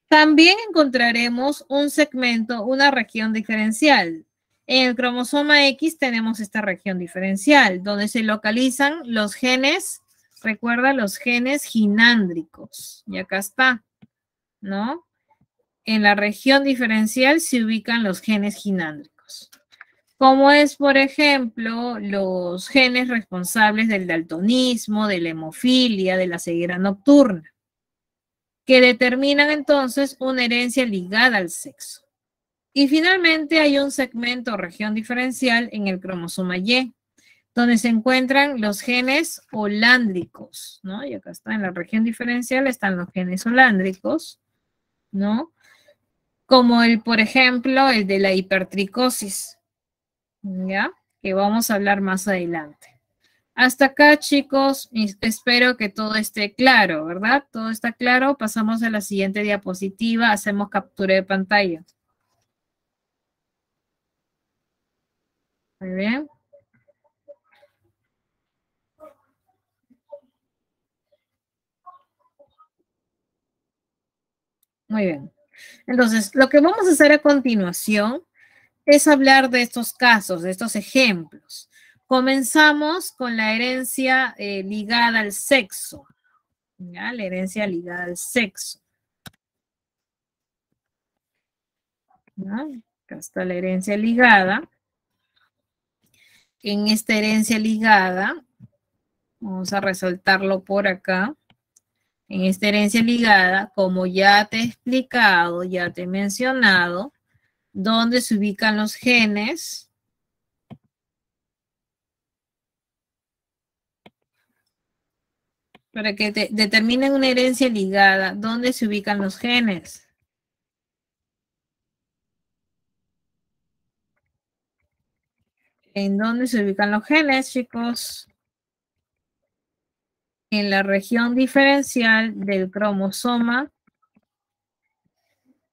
También encontraremos un segmento, una región diferencial. En el cromosoma X tenemos esta región diferencial, donde se localizan los genes, recuerda, los genes ginándricos. Y acá está, ¿no? En la región diferencial se ubican los genes ginándricos. Como es, por ejemplo, los genes responsables del daltonismo, de la hemofilia, de la ceguera nocturna, que determinan entonces una herencia ligada al sexo. Y finalmente hay un segmento o región diferencial en el cromosoma Y, donde se encuentran los genes holándricos, ¿no? Y acá está, en la región diferencial están los genes holándricos, ¿no? Como el, por ejemplo, el de la hipertricosis, ¿ya? Que vamos a hablar más adelante. Hasta acá, chicos, espero que todo esté claro, ¿verdad? Todo está claro. Pasamos a la siguiente diapositiva. Hacemos captura de pantalla. Muy bien. Muy bien. Entonces, lo que vamos a hacer a continuación es hablar de estos casos, de estos ejemplos. Comenzamos con la herencia ligada al sexo. ¿Ya? La herencia ligada al sexo. ¿Ya? Acá está la herencia ligada. En esta herencia ligada, vamos a resaltarlo por acá. En esta herencia ligada, como ya te he explicado, ya te he mencionado, dónde se ubican los genes. Para que te determinen una herencia ligada, ¿dónde se ubican los genes? ¿En dónde se ubican los genes, chicos? En la región diferencial del cromosoma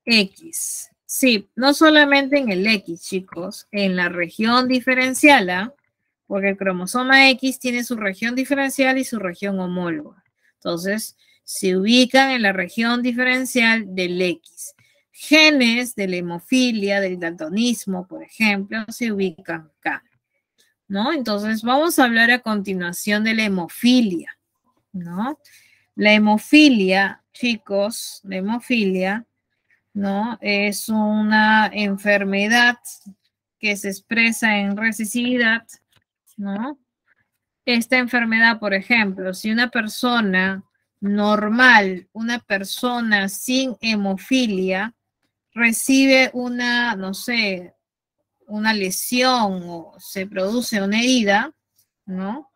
X. Sí, no solamente en el X, chicos, en la región diferencial, ¿ah? Porque el cromosoma X tiene su región diferencial y su región homóloga. Entonces, se ubican en la región diferencial del X. Genes de la hemofilia, del daltonismo, por ejemplo, se ubican acá, ¿no? Entonces, vamos a hablar a continuación de la hemofilia, ¿no? La hemofilia, chicos, la hemofilia, ¿no? Es una enfermedad que se expresa en recesividad, ¿no? Esta enfermedad, por ejemplo, si una persona normal, una persona sin hemofilia, recibe una, no sé, una lesión o se produce una herida, ¿no?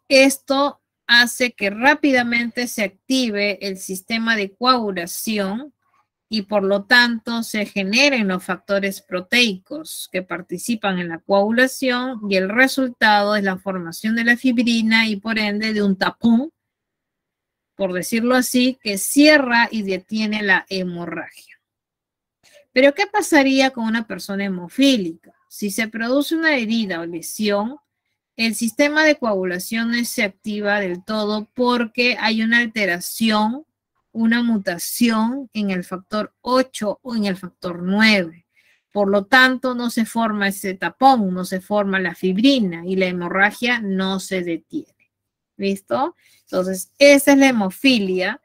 Esto hace que rápidamente se active el sistema de coagulación y por lo tanto se generen los factores proteicos que participan en la coagulación y el resultado es la formación de la fibrina y por ende de un tapón, por decirlo así, que cierra y detiene la hemorragia. Pero ¿qué pasaría con una persona hemofílica? Si se produce una herida o lesión, el sistema de coagulación no se activa del todo porque hay una alteración una mutación en el factor 8 o en el factor 9. Por lo tanto, no se forma ese tapón, no se forma la fibrina y la hemorragia no se detiene. ¿Listo? Entonces, esa es la hemofilia,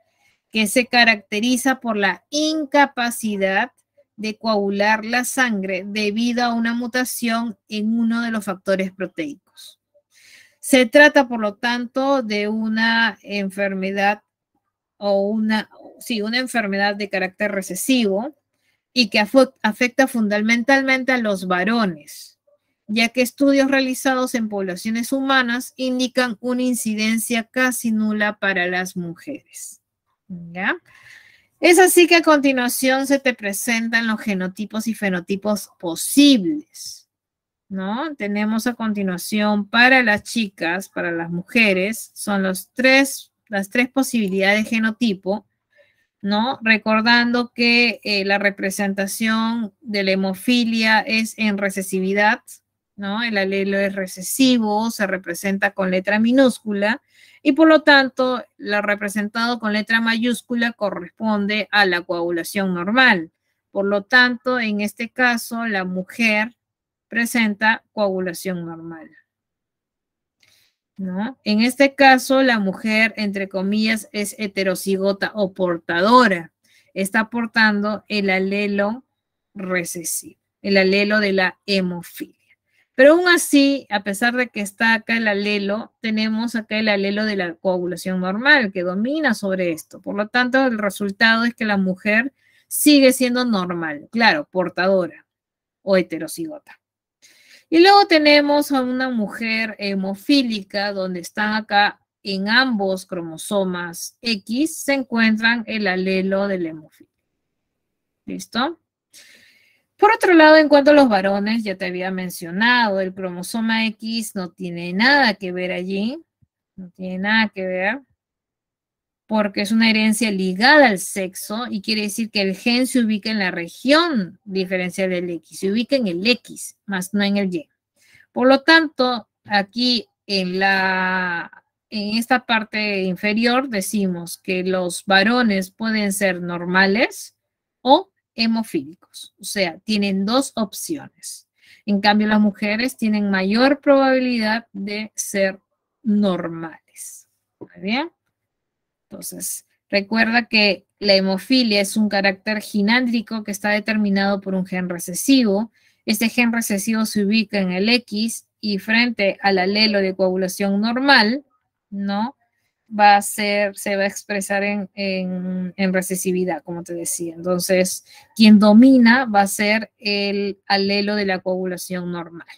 que se caracteriza por la incapacidad de coagular la sangre debido a una mutación en uno de los factores proteicos. Se trata, por lo tanto, de una enfermedad una enfermedad de carácter recesivo y que afecta fundamentalmente a los varones, ya que estudios realizados en poblaciones humanas indican una incidencia casi nula para las mujeres. ¿Ya? Es así que a continuación se te presentan los genotipos y fenotipos posibles, ¿no? Tenemos a continuación para las chicas, para las mujeres, son las tres posibilidades de genotipo, ¿no? Recordando que la representación de la hemofilia es en recesividad, ¿no? El alelo es recesivo, se representa con letra minúscula y por lo tanto, lo representado con letra mayúscula corresponde a la coagulación normal. Por lo tanto, en este caso, la mujer presenta coagulación normal, ¿no? En este caso, la mujer, entre comillas, es heterocigota o portadora. Está portando el alelo recesivo, el alelo de la hemofilia. Pero aún así, a pesar de que está acá el alelo, tenemos acá el alelo de la coagulación normal que domina sobre esto. Por lo tanto, el resultado es que la mujer sigue siendo normal, claro, portadora o heterocigota. Y luego tenemos a una mujer hemofílica donde están acá en ambos cromosomas X se encuentran el alelo de la hemofilia. ¿Listo? Por otro lado, en cuanto a los varones, ya te había mencionado, el cromosoma X no tiene nada que ver allí, no tiene nada que ver, porque es una herencia ligada al sexo y quiere decir que el gen se ubica en la región diferencial del X, se ubica en el X, más no en el Y. Por lo tanto, aquí en esta parte inferior decimos que los varones pueden ser normales o hemofílicos, o sea, tienen dos opciones. En cambio, las mujeres tienen mayor probabilidad de ser normales. ¿Muy bien? Entonces, recuerda que la hemofilia es un carácter ginándrico que está determinado por un gen recesivo. Este gen recesivo se ubica en el X y frente al alelo de coagulación normal, ¿no? Se va a expresar en recesividad, como te decía. Entonces, quien domina va a ser el alelo de la coagulación normal.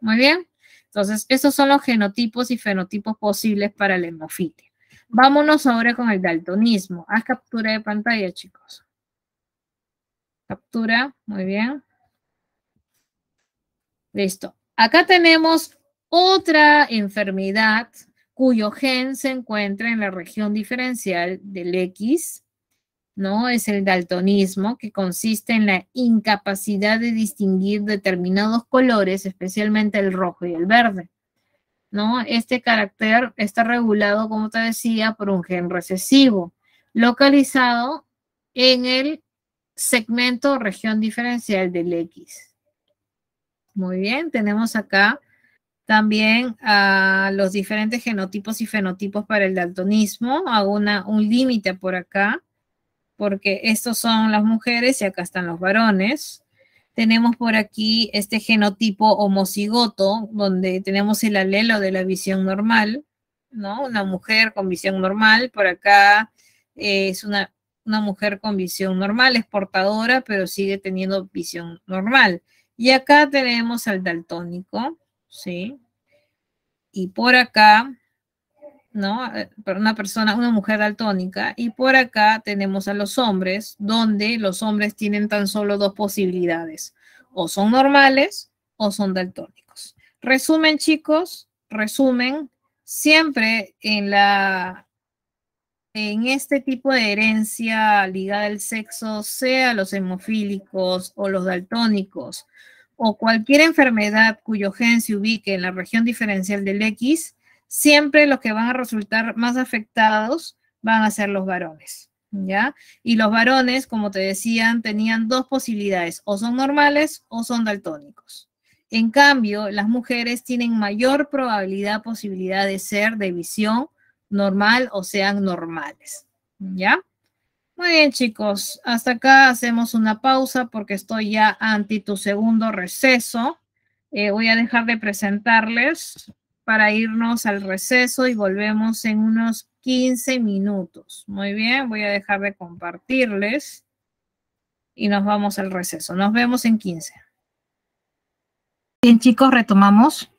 Muy bien. Entonces, estos son los genotipos y fenotipos posibles para la hemofilia. Vámonos ahora con el daltonismo. Haz captura de pantalla, chicos. Captura, muy bien. Listo. Acá tenemos otra enfermedad cuyo gen se encuentra en la región diferencial del X, ¿no? Es el daltonismo, que consiste en la incapacidad de distinguir determinados colores, especialmente el rojo y el verde, ¿no? Este carácter está regulado, como te decía, por un gen recesivo, localizado en el segmento o región diferencial del X. Muy bien, tenemos acá también a los diferentes genotipos y fenotipos para el daltonismo. Hago un límite por acá, porque estos son las mujeres y acá están los varones. Tenemos por aquí este genotipo homocigoto, donde tenemos el alelo de la visión normal, ¿no? Una mujer con visión normal. Por acá es una mujer con visión normal, es portadora, pero sigue teniendo visión normal. Y acá tenemos al daltónico, ¿sí? Y por acá, ¿no? Una mujer daltónica. Y por acá tenemos a los hombres, donde los hombres tienen tan solo dos posibilidades. O son normales o son daltónicos. Resumen, chicos, resumen. Siempre en este tipo de herencia ligada al sexo, sea los hemofílicos o los daltónicos, o cualquier enfermedad cuyo gen se ubique en la región diferencial del X, siempre los que van a resultar más afectados van a ser los varones, ¿ya? Y los varones, como te decían, tenían dos posibilidades, o son normales o son daltónicos. En cambio, las mujeres tienen mayor posibilidad de ser de visión normal o sean normales, ¿ya? Muy bien, chicos, hasta acá hacemos una pausa porque estoy ya ante tu segundo receso. Voy a dejar de presentarles para irnos al receso y volvemos en unos 15 minutos. Muy bien, voy a dejar de compartirles y nos vamos al receso. Nos vemos en 15. Bien, chicos, retomamos.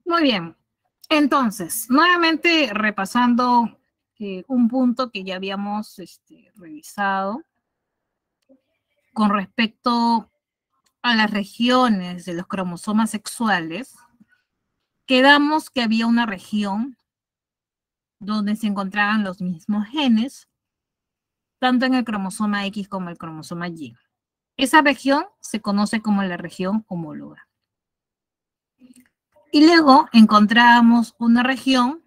Muy bien. Entonces, nuevamente repasando un punto que ya habíamos revisado con respecto a las regiones de los cromosomas sexuales, quedamos que había una región donde se encontraban los mismos genes, tanto en el cromosoma X como el cromosoma Y. Esa región se conoce como la región homóloga. Y luego encontramos una región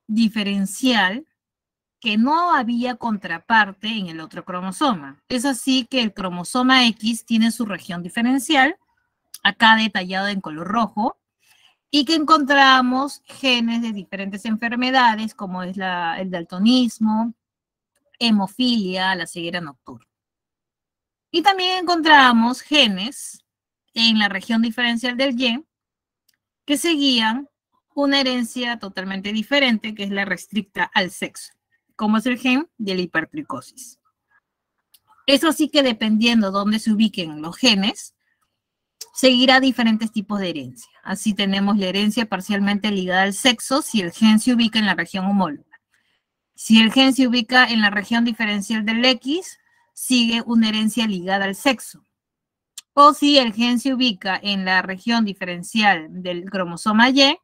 diferencial que no había contraparte en el otro cromosoma. Es así que el cromosoma X tiene su región diferencial, acá detallado en color rojo, y que encontramos genes de diferentes enfermedades como es el daltonismo, hemofilia, la ceguera nocturna. Y también encontramos genes en la región diferencial del Y que seguían una herencia totalmente diferente, que es la restricta al sexo, como es el gen de la hipertricosis. Eso sí que dependiendo de dónde se ubiquen los genes, seguirá diferentes tipos de herencia. Así tenemos la herencia parcialmente ligada al sexo si el gen se ubica en la región homóloga. Si el gen se ubica en la región diferencial del X, sigue una herencia ligada al sexo. O si el gen se ubica en la región diferencial del cromosoma Y,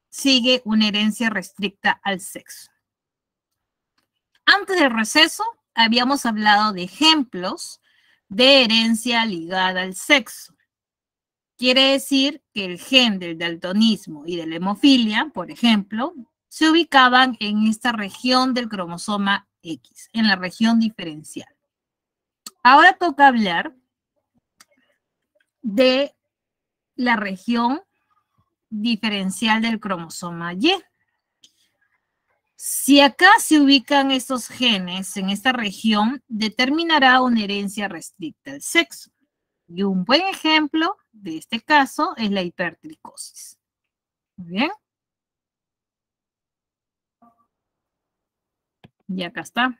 sigue una herencia restricta al sexo. Antes del receso, habíamos hablado de ejemplos de herencia ligada al sexo. Quiere decir que el gen del daltonismo y de la hemofilia, por ejemplo, se ubicaban en esta región del cromosoma X, en la región diferencial. Ahora toca hablar de la región diferencial del cromosoma Y. Si acá se ubican estos genes en esta región, determinará una herencia restricta al sexo. Y un buen ejemplo de este caso es la hipertricosis. Muy bien. Y acá está.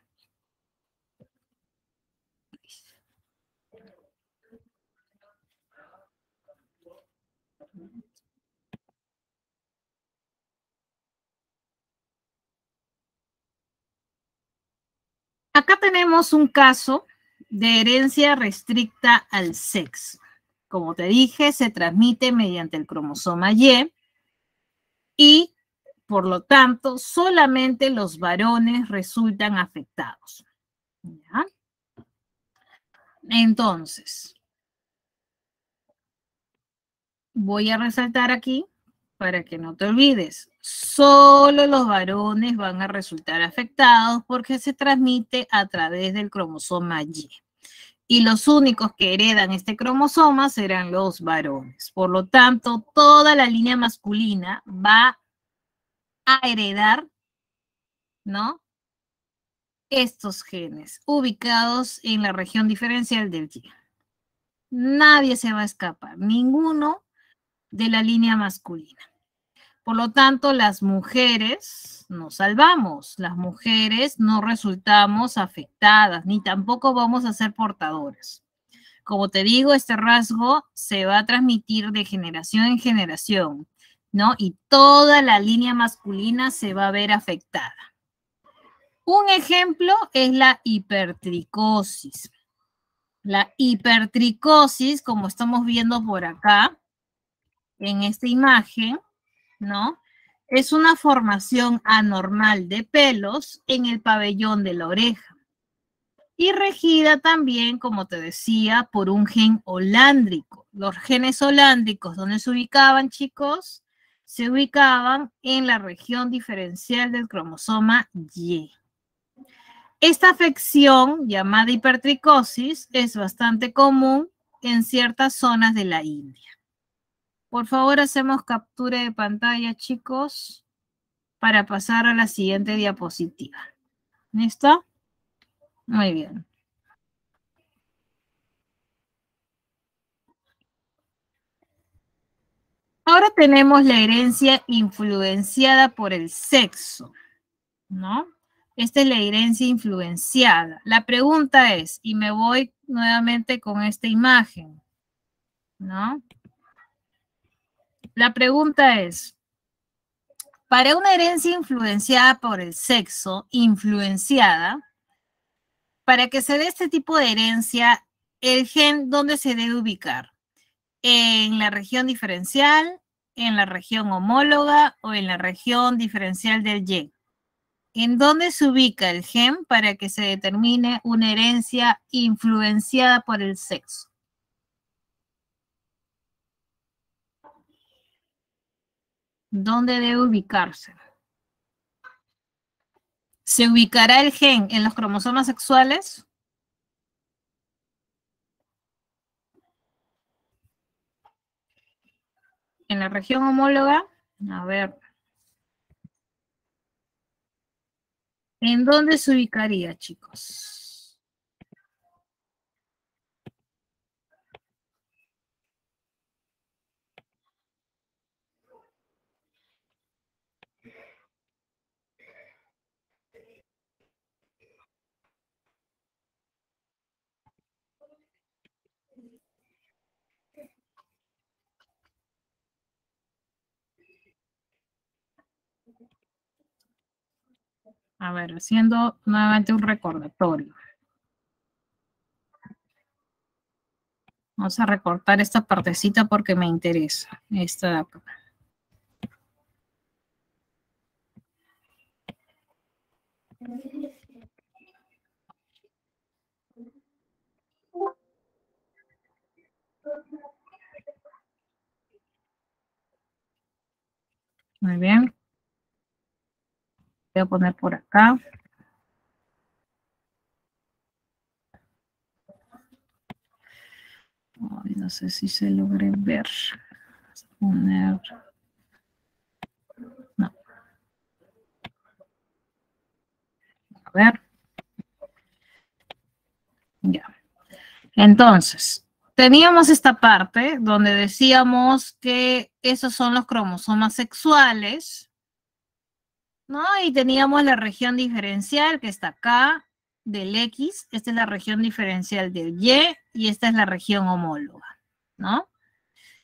Acá tenemos un caso de herencia restricta al sexo. Como te dije, se transmite mediante el cromosoma y, por lo tanto, solamente los varones resultan afectados. ¿Ya? Entonces, voy a resaltar aquí para que no te olvides. Solo los varones van a resultar afectados porque se transmite a través del cromosoma Y. Y los únicos que heredan este cromosoma serán los varones. Por lo tanto, toda la línea masculina va a heredar, ¿no?, estos genes ubicados en la región diferencial del Y. Nadie se va a escapar, ninguno de la línea masculina. Por lo tanto, las mujeres nos salvamos, las mujeres no resultamos afectadas, ni tampoco vamos a ser portadoras. Como te digo, este rasgo se va a transmitir de generación en generación, ¿no? Y toda la línea masculina se va a ver afectada. Un ejemplo es la hipertricosis. La hipertricosis, como estamos viendo por acá, en esta imagen, ¿no? Es una formación anormal de pelos en el pabellón de la oreja. Y regida también, como te decía, por un gen holándrico. Los genes holándricos, ¿dónde se ubicaban, chicos? Se ubicaban en la región diferencial del cromosoma Y. Esta afección, llamada hipertricosis, es bastante común en ciertas zonas de la India. Por favor, hacemos captura de pantalla, chicos, para pasar a la siguiente diapositiva. ¿Listo? Muy bien. Ahora tenemos la herencia influenciada por el sexo, ¿no? Esta es la herencia influenciada. La pregunta es, y me voy nuevamente con esta imagen, ¿no? La pregunta es, para una herencia influenciada por el sexo, para que se dé este tipo de herencia, el gen, ¿dónde se debe ubicar? ¿En la región diferencial, en la región homóloga o en la región diferencial del Y? ¿En dónde se ubica el gen para que se determine una herencia influenciada por el sexo? ¿Dónde debe ubicarse? ¿Se ubicará el gen en los cromosomas sexuales? ¿En la región homóloga? A ver. ¿En dónde se ubicaría, chicos? A ver, haciendo nuevamente un recordatorio. Vamos a recortar esta partecita porque me interesa. Esta de acá. Muy bien. Voy a poner por acá. Ay, no sé si se logre ver. Vamos a poner... No. A ver. Ya. Entonces, teníamos esta parte donde decíamos que esos son los cromosomas sexuales, ¿no? Y teníamos la región diferencial que está acá del X, esta es la región diferencial del Y esta es la región homóloga, ¿no?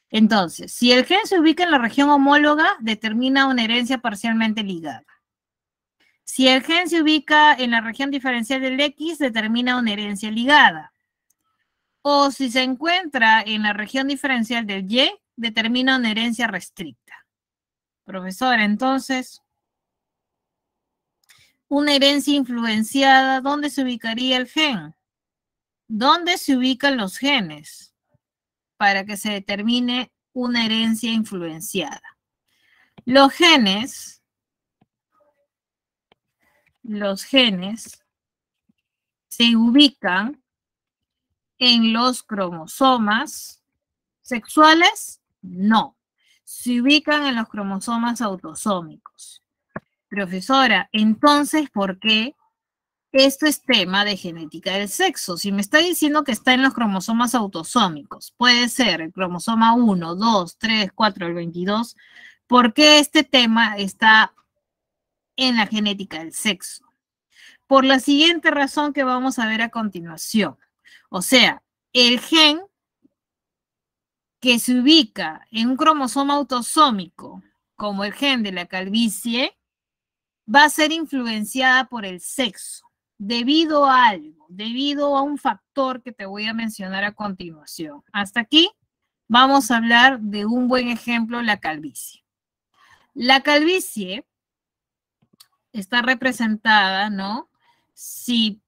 Entonces, si el gen se ubica en la región homóloga, determina una herencia parcialmente ligada. Si el gen se ubica en la región diferencial del X, determina una herencia ligada. O si se encuentra en la región diferencial del Y, determina una herencia restricta. Profesora, entonces, una herencia influenciada, ¿dónde se ubicaría el gen? ¿Dónde se ubican los genes para que se determine una herencia influenciada? Los genes se ubican en los cromosomas sexuales, no. Se ubican en los cromosomas autosómicos. Profesora, entonces, ¿por qué esto es tema de genética del sexo? Si me está diciendo que está en los cromosomas autosómicos, puede ser el cromosoma 1, 2, 3, 4, el 22, ¿por qué este tema está en la genética del sexo? Por la siguiente razón que vamos a ver a continuación. O sea, el gen que se ubica en un cromosoma autosómico, como el gen de la calvicie, va a ser influenciada por el sexo, debido a algo, debido a un factor que te voy a mencionar a continuación. Hasta aquí vamos a hablar de un buen ejemplo, la calvicie. La calvicie está representada, ¿no? Si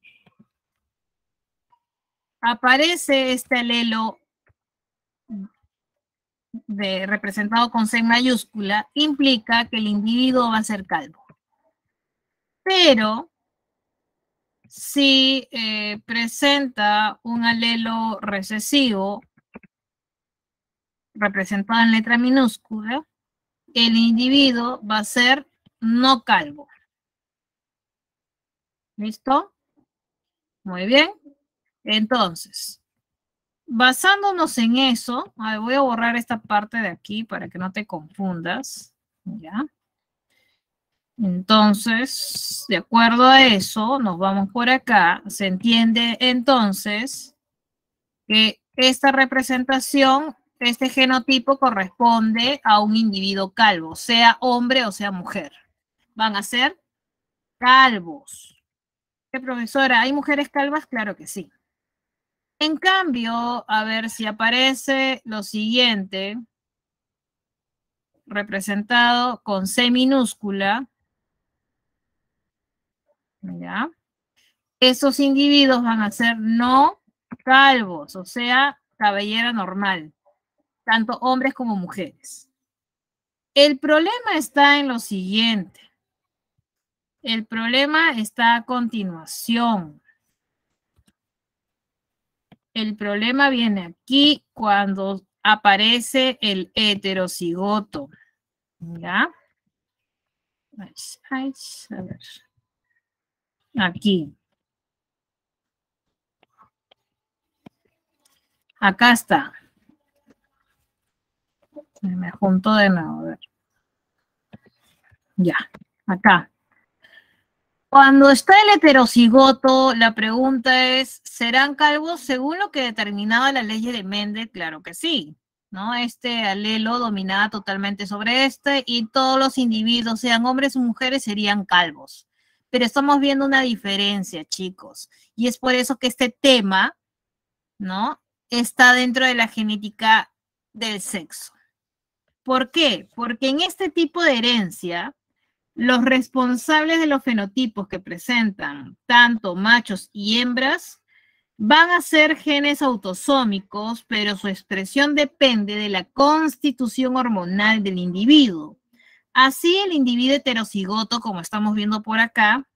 aparece este alelo representado con C en mayúscula, implica que el individuo va a ser calvo. Pero si presenta un alelo recesivo representado en letra minúscula, el individuo va a ser no calvo. ¿Listo? Muy bien. Entonces, basándonos en eso, voy a borrar esta parte de aquí para que no te confundas. ¿Ya? Entonces, de acuerdo a eso, nos vamos por acá. Se entiende entonces que esta representación, este genotipo corresponde a un individuo calvo, sea hombre o sea mujer. Van a ser calvos. ¿Qué, profesora? ¿Hay mujeres calvas? Claro que sí. En cambio, a ver si aparece lo siguiente, representado con C minúscula, ¿ya? Esos individuos van a ser no calvos, o sea, cabellera normal, tanto hombres como mujeres. El problema está en lo siguiente. El problema está a continuación. El problema viene aquí cuando aparece el heterocigoto. ¿Ya? A ver. Aquí. Acá está. Me junto de nuevo. A ver. Ya. Acá. Cuando está el heterocigoto, la pregunta es, ¿serán calvos según lo que determinaba la ley de Mendel? Claro que sí, ¿no? Este alelo dominaba totalmente sobre este y todos los individuos, sean hombres o mujeres, serían calvos. Pero estamos viendo una diferencia, chicos, y es por eso que este tema, ¿no? Está dentro de la genética del sexo. ¿Por qué? Porque en este tipo de herencia, los responsables de los fenotipos que presentan tanto machos y hembras van a ser genes autosómicos, pero su expresión depende de la constitución hormonal del individuo. Así, el individuo heterocigoto, como estamos viendo por acá,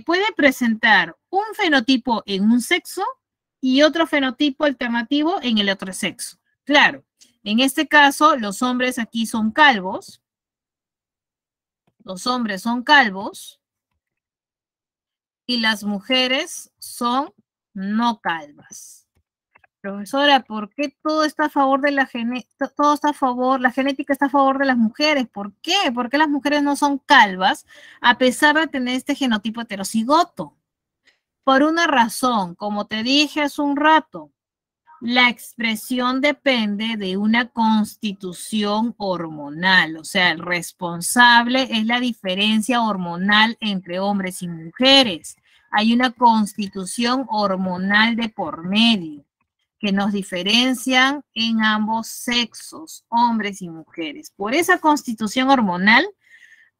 puede presentar un fenotipo en un sexo y otro fenotipo alternativo en el otro sexo. Claro, en este caso, los hombres aquí son calvos. Los hombres son calvos y las mujeres son no calvas. Profesora, ¿por qué todo está a favor de la genética? Todo está a favor, la genética está a favor de las mujeres. ¿Por qué? ¿Por qué las mujeres no son calvas a pesar de tener este genotipo heterocigoto? Por una razón, como te dije hace un rato, la expresión depende de una constitución hormonal, o sea, el responsable es la diferencia hormonal entre hombres y mujeres. Hay una constitución hormonal de por medio que nos diferencian en ambos sexos, hombres y mujeres. Por esa constitución hormonal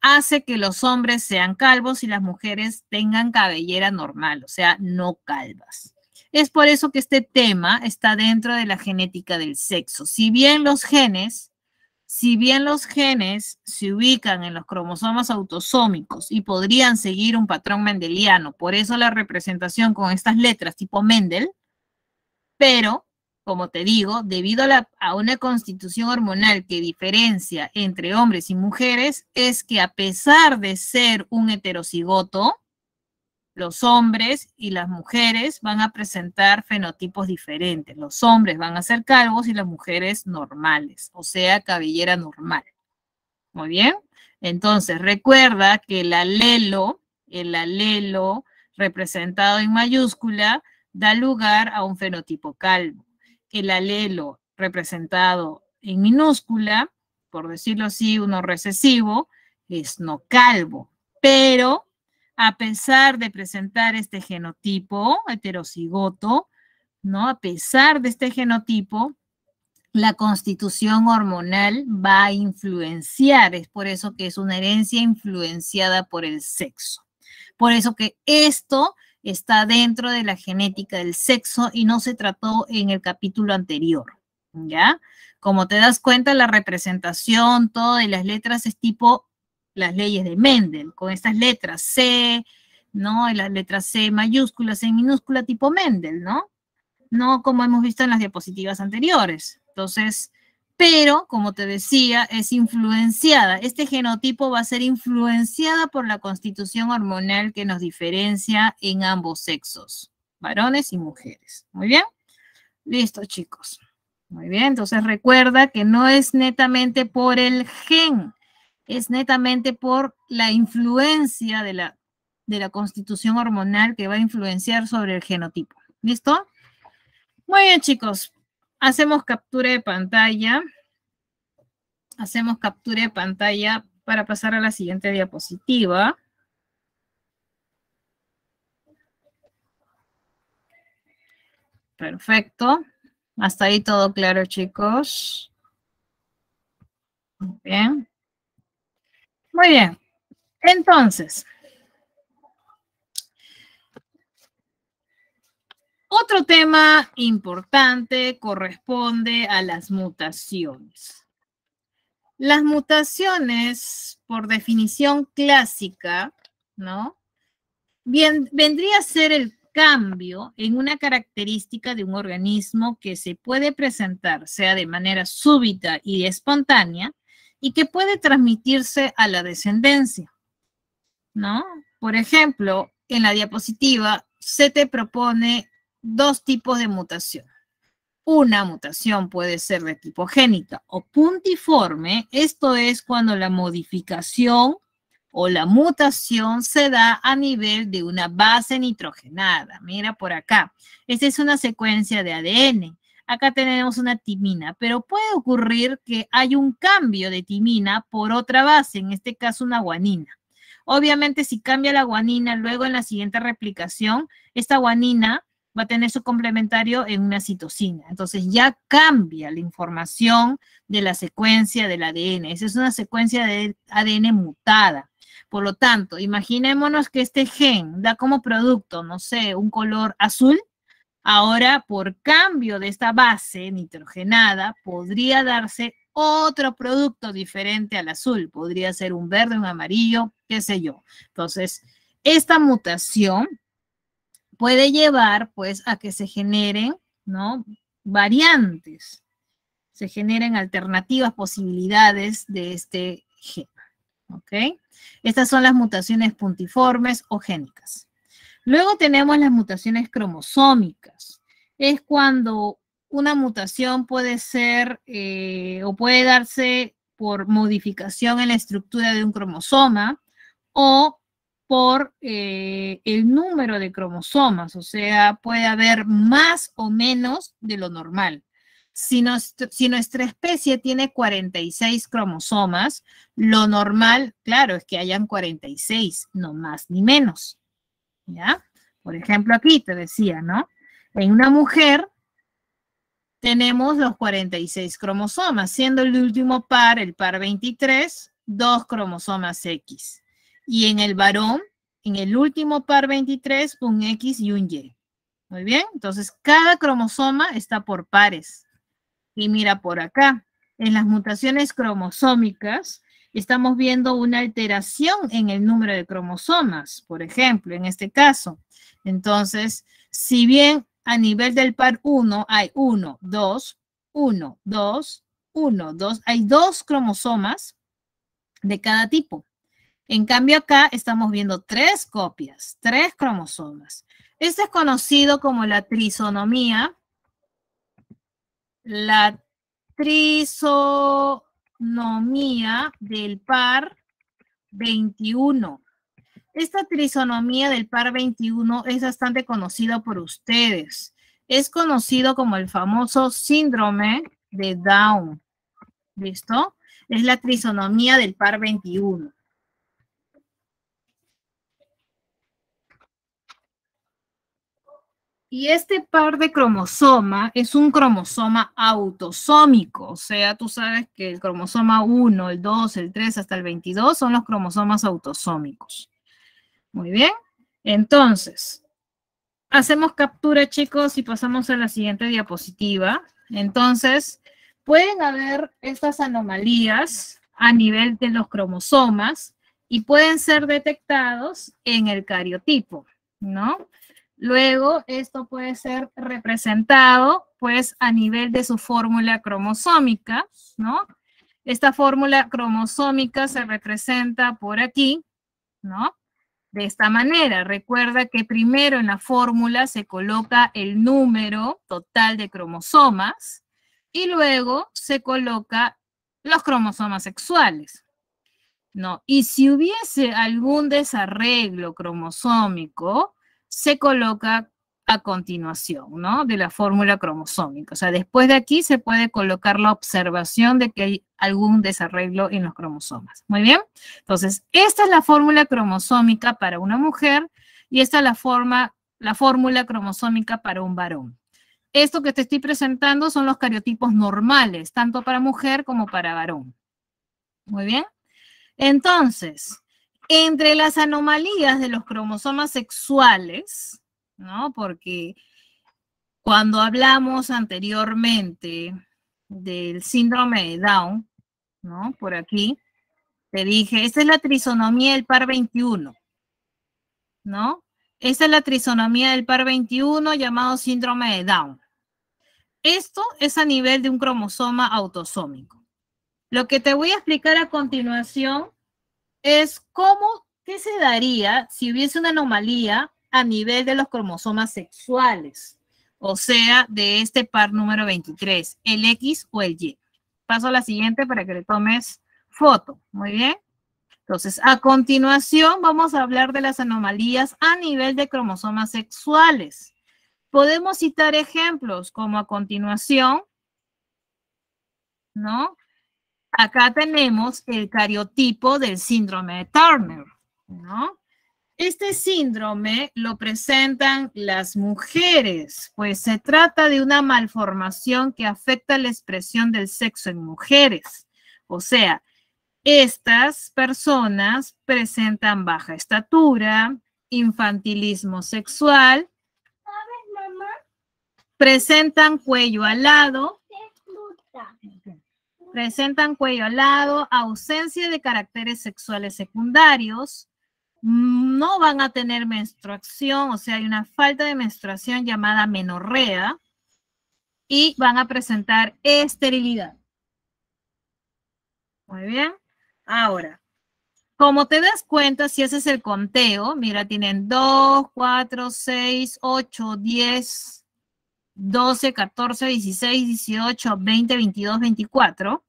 hace que los hombres sean calvos y las mujeres tengan cabellera normal, o sea, no calvas. Es por eso que este tema está dentro de la genética del sexo. Si bien los genes se ubican en los cromosomas autosómicos y podrían seguir un patrón mendeliano, por eso la representación con estas letras tipo Mendel, pero, como te digo, debido a una constitución hormonal que diferencia entre hombres y mujeres, es que a pesar de ser un heterocigoto, los hombres y las mujeres van a presentar fenotipos diferentes. Los hombres van a ser calvos y las mujeres normales, o sea, cabellera normal. Muy bien. Entonces, recuerda que el alelo representado en mayúscula da lugar a un fenotipo calvo. El alelo representado en minúscula, por decirlo así, uno recesivo, es no calvo. Pero a pesar de presentar este genotipo heterocigoto, ¿no? A pesar de este genotipo, la constitución hormonal va a influenciar. Es por eso que es una herencia influenciada por el sexo. Por eso que esto está dentro de la genética del sexo y no se trató en el capítulo anterior, ¿ya? Como te das cuenta, la representación, todo de las letras es tipo las leyes de Mendel, con estas letras C, ¿no? Y las letras C mayúsculas, C minúscula, tipo Mendel, ¿no? No como hemos visto en las diapositivas anteriores. Entonces, pero, como te decía, es influenciada. Este genotipo va a ser influenciada por la constitución hormonal que nos diferencia en ambos sexos, varones y mujeres. ¿Muy bien? Listo, chicos. Muy bien, entonces recuerda que no es netamente por el gen, es netamente por la influencia de la constitución hormonal que va a influenciar sobre el genotipo. ¿Listo? Muy bien, chicos. Hacemos captura de pantalla. Hacemos captura de pantalla para pasar a la siguiente diapositiva. Perfecto. Hasta ahí todo claro, chicos. Muy bien. Muy bien. Entonces, otro tema importante corresponde a las mutaciones. Las mutaciones, por definición clásica, ¿no? Bien, vendría a ser el cambio en una característica de un organismo que se puede presentar, sea de manera súbita y espontánea, y que puede transmitirse a la descendencia, ¿no? Por ejemplo, en la diapositiva se te propone dos tipos de mutación. Una mutación puede ser de tipo génica o puntiforme. Esto es cuando la modificación o la mutación se da a nivel de una base nitrogenada. Mira por acá. Esta es una secuencia de ADN. Acá tenemos una timina, pero puede ocurrir que hay un cambio de timina por otra base, en este caso una guanina. Obviamente, si cambia la guanina, luego en la siguiente replicación, esta guanina va a tener su complementario en una citosina. Entonces ya cambia la información de la secuencia del ADN. Esa es una secuencia de ADN mutada. Por lo tanto, imaginémonos que este gen da como producto, no sé, un color azul. Ahora, por cambio de esta base nitrogenada, podría darse otro producto diferente al azul. Podría ser un verde, un amarillo, qué sé yo. Entonces, esta mutación puede llevar, pues, a que se generen, ¿no? Variantes, se generen alternativas, posibilidades de este gen, ¿ok? Estas son las mutaciones puntiformes o génicas. Luego tenemos las mutaciones cromosómicas. Es cuando una mutación puede ser o puede darse por modificación en la estructura de un cromosoma o por el número de cromosomas, o sea, puede haber más o menos de lo normal. Si nuestra especie tiene 46 cromosomas, lo normal, claro, es que hayan 46, no más ni menos. ¿Ya? Por ejemplo, aquí te decía, ¿no? En una mujer tenemos los 46 cromosomas, siendo el último par, el par 23, 2 cromosomas X. Y en el varón, en el último par 23, un X y un Y. Muy bien, entonces cada cromosoma está por pares. Y mira por acá, en las mutaciones cromosómicas, estamos viendo una alteración en el número de cromosomas, por ejemplo, en este caso. Entonces, si bien a nivel del par 1 hay 1, 2, 1, 2, 1, 2, hay 2 cromosomas de cada tipo. En cambio acá estamos viendo 3 copias, 3 cromosomas. Esto es conocido como la trisonomía. La trisonomía del par 21. esta trisonomía del par 21 es bastante conocida por ustedes. Es conocido como el famoso síndrome de Down. ¿Listo? Es la trisonomía del par 21. Y este par de cromosoma es un cromosoma autosómico, o sea, tú sabes que el cromosoma 1, el 2, el 3 hasta el 22 son los cromosomas autosómicos. Muy bien, entonces, hacemos captura, chicos, y pasamos a la siguiente diapositiva. Entonces, pueden haber estas anomalías a nivel de los cromosomas y pueden ser detectados en el cariotipo, ¿no? Luego, esto puede ser representado, pues, a nivel de su fórmula cromosómica, ¿no? Esta fórmula cromosómica se representa por aquí, ¿no? De esta manera. Recuerda que primero en la fórmula se coloca el número total de cromosomas y luego se coloca los cromosomas sexuales, ¿no? Y si hubiese algún desarreglo cromosómico, se coloca a continuación, ¿no? De la fórmula cromosómica. O sea, después de aquí se puede colocar la observación de que hay algún desarreglo en los cromosomas. Muy bien. Entonces, esta es la fórmula cromosómica para una mujer y esta es la fórmula cromosómica para un varón. Esto que te estoy presentando son los cariotipos normales, tanto para mujer como para varón. Muy bien. Entonces, entre las anomalías de los cromosomas sexuales, ¿no? Porque cuando hablamos anteriormente del síndrome de Down, ¿no? Por aquí, te dije, esta es la trisonomía del par 21, ¿no? Esta es la trisonomía del par 21 llamado síndrome de Down. Esto es a nivel de un cromosoma autosómico. Lo que te voy a explicar a continuación es qué se daría si hubiese una anomalía a nivel de los cromosomas sexuales, o sea, de este par número 23, el X o el Y. Paso a la siguiente para que le tomes foto. Muy bien. Entonces, a continuación vamos a hablar de las anomalías a nivel de cromosomas sexuales. Podemos citar ejemplos como a continuación, ¿no? Acá tenemos el cariotipo del síndrome de Turner, ¿no? Este síndrome lo presentan las mujeres, pues se trata de una malformación que afecta la expresión del sexo en mujeres. O sea, estas personas presentan baja estatura, infantilismo sexual, presentan cuello alado, ausencia de caracteres sexuales secundarios, no van a tener menstruación, o sea, hay una falta de menstruación llamada menorrea y van a presentar esterilidad. Muy bien. Ahora, como te das cuenta, si haces el conteo, mira, tienen 2, 4, 6, 8, 10, 12, 14, 16, 18, 20, 22, 24,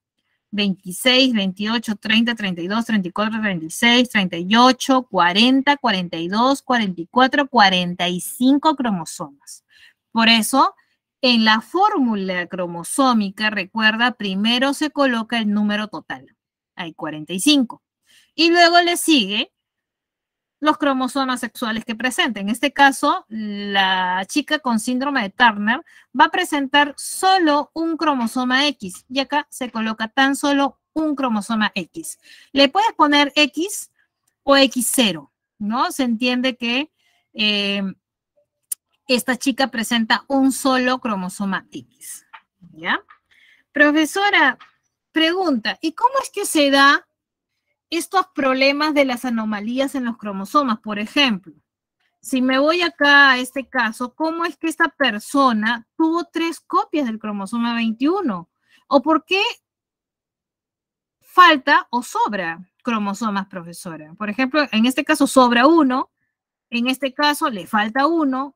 26, 28, 30, 32, 34, 36, 38, 40, 42, 44, 45 cromosomas. Por eso, en la fórmula cromosómica, recuerda, primero se coloca el número total. Hay 45. Y luego le sigue los cromosomas sexuales que presenta. En este caso, la chica con síndrome de Turner va a presentar solo un cromosoma X y acá se coloca tan solo un cromosoma X. Le puedes poner X o X0, ¿no? Se entiende que esta chica presenta un solo cromosoma X, ¿ya? Profesora, pregunta, ¿y cómo es que se da estos problemas de las anomalías en los cromosomas? Por ejemplo, si me voy acá a este caso, ¿cómo es que esta persona tuvo 3 copias del cromosoma 21? ¿O por qué falta o sobra cromosomas, profesora? Por ejemplo, en este caso sobra 1, en este caso le falta 1.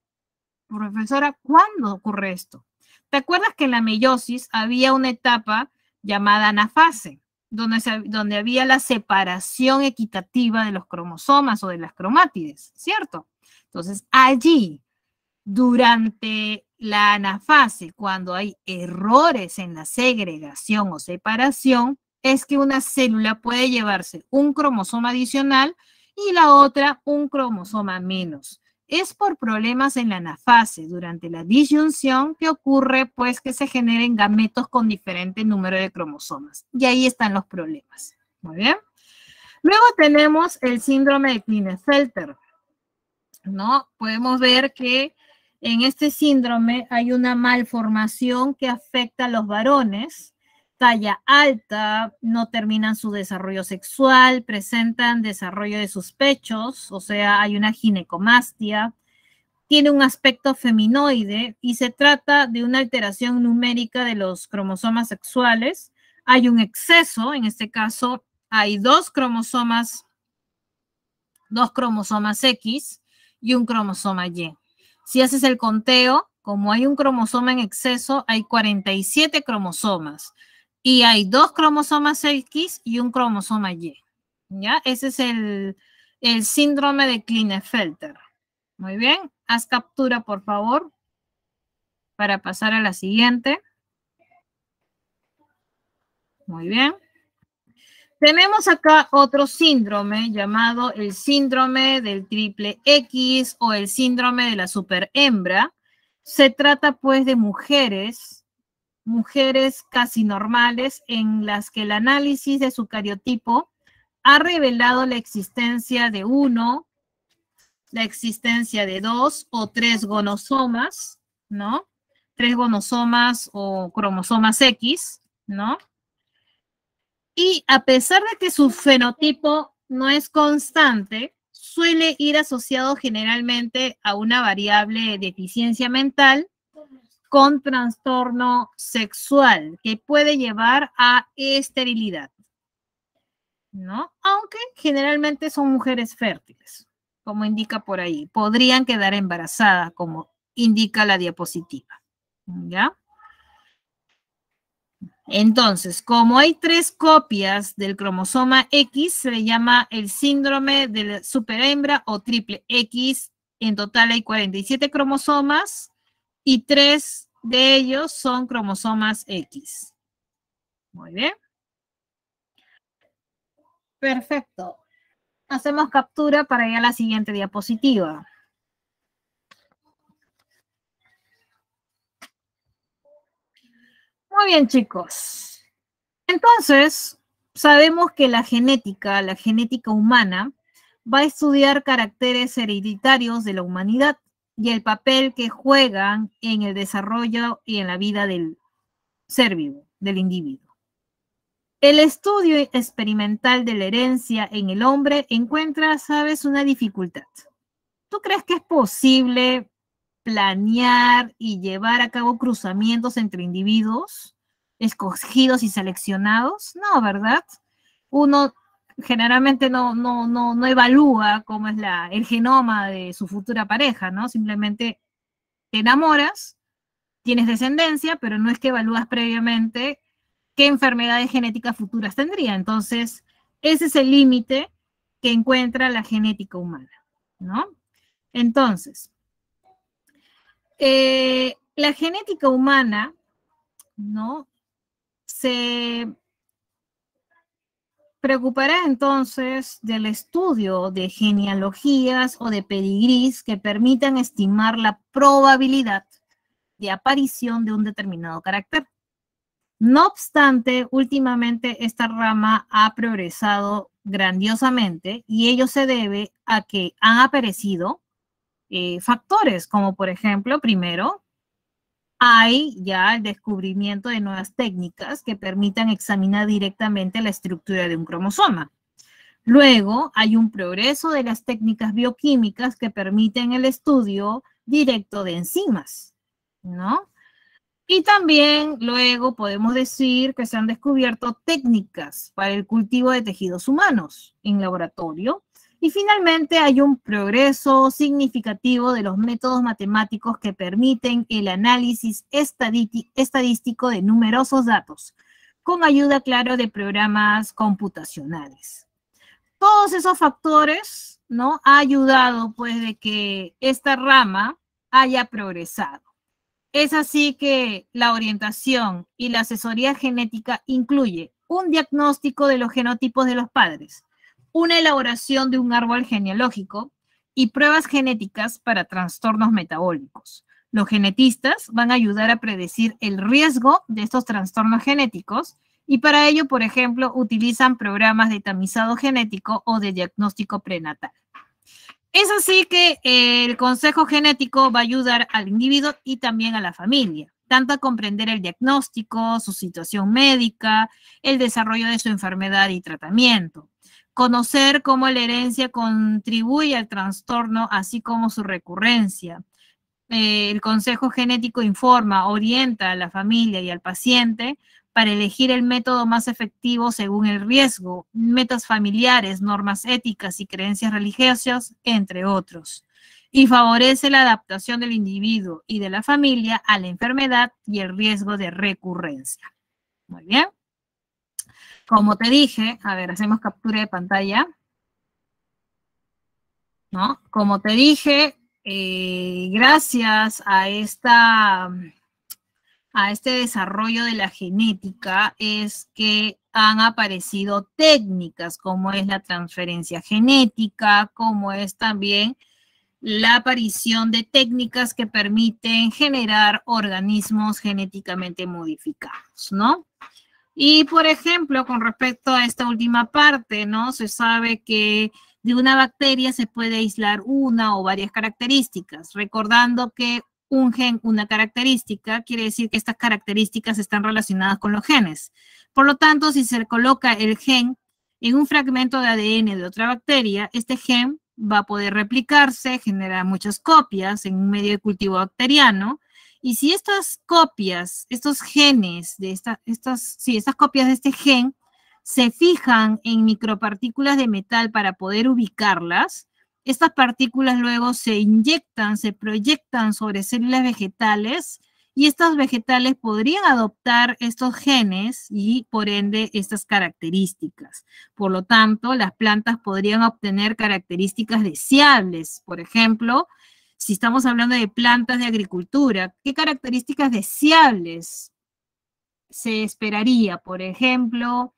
Profesora, ¿cuándo ocurre esto? ¿Te acuerdas que en la meiosis había una etapa llamada anafase? donde había la separación equitativa de los cromosomas o de las cromátides, ¿cierto? Entonces, allí, durante la anafase, cuando hay errores en la segregación o separación, es que una célula puede llevarse un cromosoma adicional y la otra un cromosoma menos. Es por problemas en la anafase durante la disyunción que ocurre pues que se generen gametos con diferente número de cromosomas. Y ahí están los problemas. Muy bien. Luego tenemos el síndrome de Klinefelter, ¿no? Podemos ver que en este síndrome hay una malformación que afecta a los varones, talla alta, no terminan su desarrollo sexual, presentan desarrollo de sus pechos, o sea, hay una ginecomastia, tiene un aspecto feminoide y se trata de una alteración numérica de los cromosomas sexuales. Hay un exceso, en este caso hay dos cromosomas X y un cromosoma Y. Si haces el conteo, como hay un cromosoma en exceso, hay 47 cromosomas y hay dos cromosomas X y un cromosoma Y. ¿Ya? Ese es el síndrome de Klinefelter. Muy bien, haz captura, por favor, para pasar a la siguiente. Muy bien. Tenemos acá otro síndrome llamado el síndrome del triple X o el síndrome de la superhembra. Se trata pues de mujeres casi normales en las que el análisis de su cariotipo ha revelado la existencia de uno, la existencia de dos o tres gonosomas, ¿no? Tres gonosomas o cromosomas X, ¿no? Y a pesar de que su fenotipo no es constante, suele ir asociado generalmente a una variable de eficiencia mental con trastorno sexual que puede llevar a esterilidad, ¿no? Aunque generalmente son mujeres fértiles, como indica por ahí. Podrían quedar embarazadas, como indica la diapositiva, ¿ya? Entonces, como hay tres copias del cromosoma X, se le llama el síndrome de la superhembra o triple X. En total hay 47 cromosomas y 3 de ellos son cromosomas X. Muy bien. Perfecto. Hacemos captura para ir a la siguiente diapositiva. Muy bien, chicos. Entonces, sabemos que la genética humana, va a estudiar caracteres hereditarios de la humanidad y el papel que juegan en el desarrollo y en la vida del ser vivo, del individuo. El estudio experimental de la herencia en el hombre encuentra, ¿sabes?, una dificultad. ¿Tú crees que es posible planear y llevar a cabo cruzamientos entre individuos escogidos y seleccionados? No, ¿verdad? Uno generalmente no evalúa cómo es el genoma de su futura pareja, ¿no? Simplemente te enamoras, tienes descendencia, pero no es que evalúas previamente qué enfermedades genéticas futuras tendría. Entonces, ese es el límite que encuentra la genética humana, ¿no? Entonces, la genética humana, ¿no?, se preocupará entonces del estudio de genealogías o de pedigrís que permitan estimar la probabilidad de aparición de un determinado carácter. No obstante, últimamente esta rama ha progresado grandiosamente y ello se debe a que han aparecido factores como, por ejemplo, primero, hay ya el descubrimiento de nuevas técnicas que permitan examinar directamente la estructura de un cromosoma. Luego, hay un progreso de las técnicas bioquímicas que permiten el estudio directo de enzimas, ¿no? Y también luego podemos decir que se han descubierto técnicas para el cultivo de tejidos humanos en laboratorio. Y finalmente hay un progreso significativo de los métodos matemáticos que permiten el análisis estadístico de numerosos datos, con ayuda, claro, de programas computacionales. Todos esos factores, ¿no? Ha ayudado, pues, de que esta rama haya progresado. Es así que la orientación y la asesoría genética incluye un diagnóstico de los genotipos de los padres, una elaboración de un árbol genealógico y pruebas genéticas para trastornos metabólicos. Los genetistas van a ayudar a predecir el riesgo de estos trastornos genéticos y para ello, por ejemplo, utilizan programas de tamizado genético o de diagnóstico prenatal. Es así que el consejo genético va a ayudar al individuo y también a la familia, tanto a comprender el diagnóstico, su situación médica, el desarrollo de su enfermedad y tratamiento, conocer cómo la herencia contribuye al trastorno, así como su recurrencia. El consejo genético informa, orienta a la familia y al paciente para elegir el método más efectivo según el riesgo, metas familiares, normas éticas y creencias religiosas, entre otros. Y favorece la adaptación del individuo y de la familia a la enfermedad y el riesgo de recurrencia. Muy bien. Como te dije, a ver, hacemos captura de pantalla. ¿No? Como te dije, gracias a este desarrollo de la genética es que han aparecido técnicas como es la transferencia genética, como es también la aparición de técnicas que permiten generar organismos genéticamente modificados, ¿no? Y, por ejemplo, con respecto a esta última parte, ¿no? Se sabe que de una bacteria se puede aislar una o varias características, recordando que un gen, una característica, quiere decir que estas características están relacionadas con los genes. Por lo tanto, si se coloca el gen en un fragmento de ADN de otra bacteria, este gen va a poder replicarse, generar muchas copias en un medio de cultivo bacteriano. Y si estas copias, estos genes, estas copias de este gen se fijan en micropartículas de metal para poder ubicarlas, estas partículas luego se inyectan, se proyectan sobre células vegetales y estas vegetales podrían adoptar estos genes y por ende estas características. Por lo tanto, las plantas podrían obtener características deseables. Por ejemplo, si estamos hablando de plantas de agricultura, ¿qué características deseables se esperaría? Por ejemplo,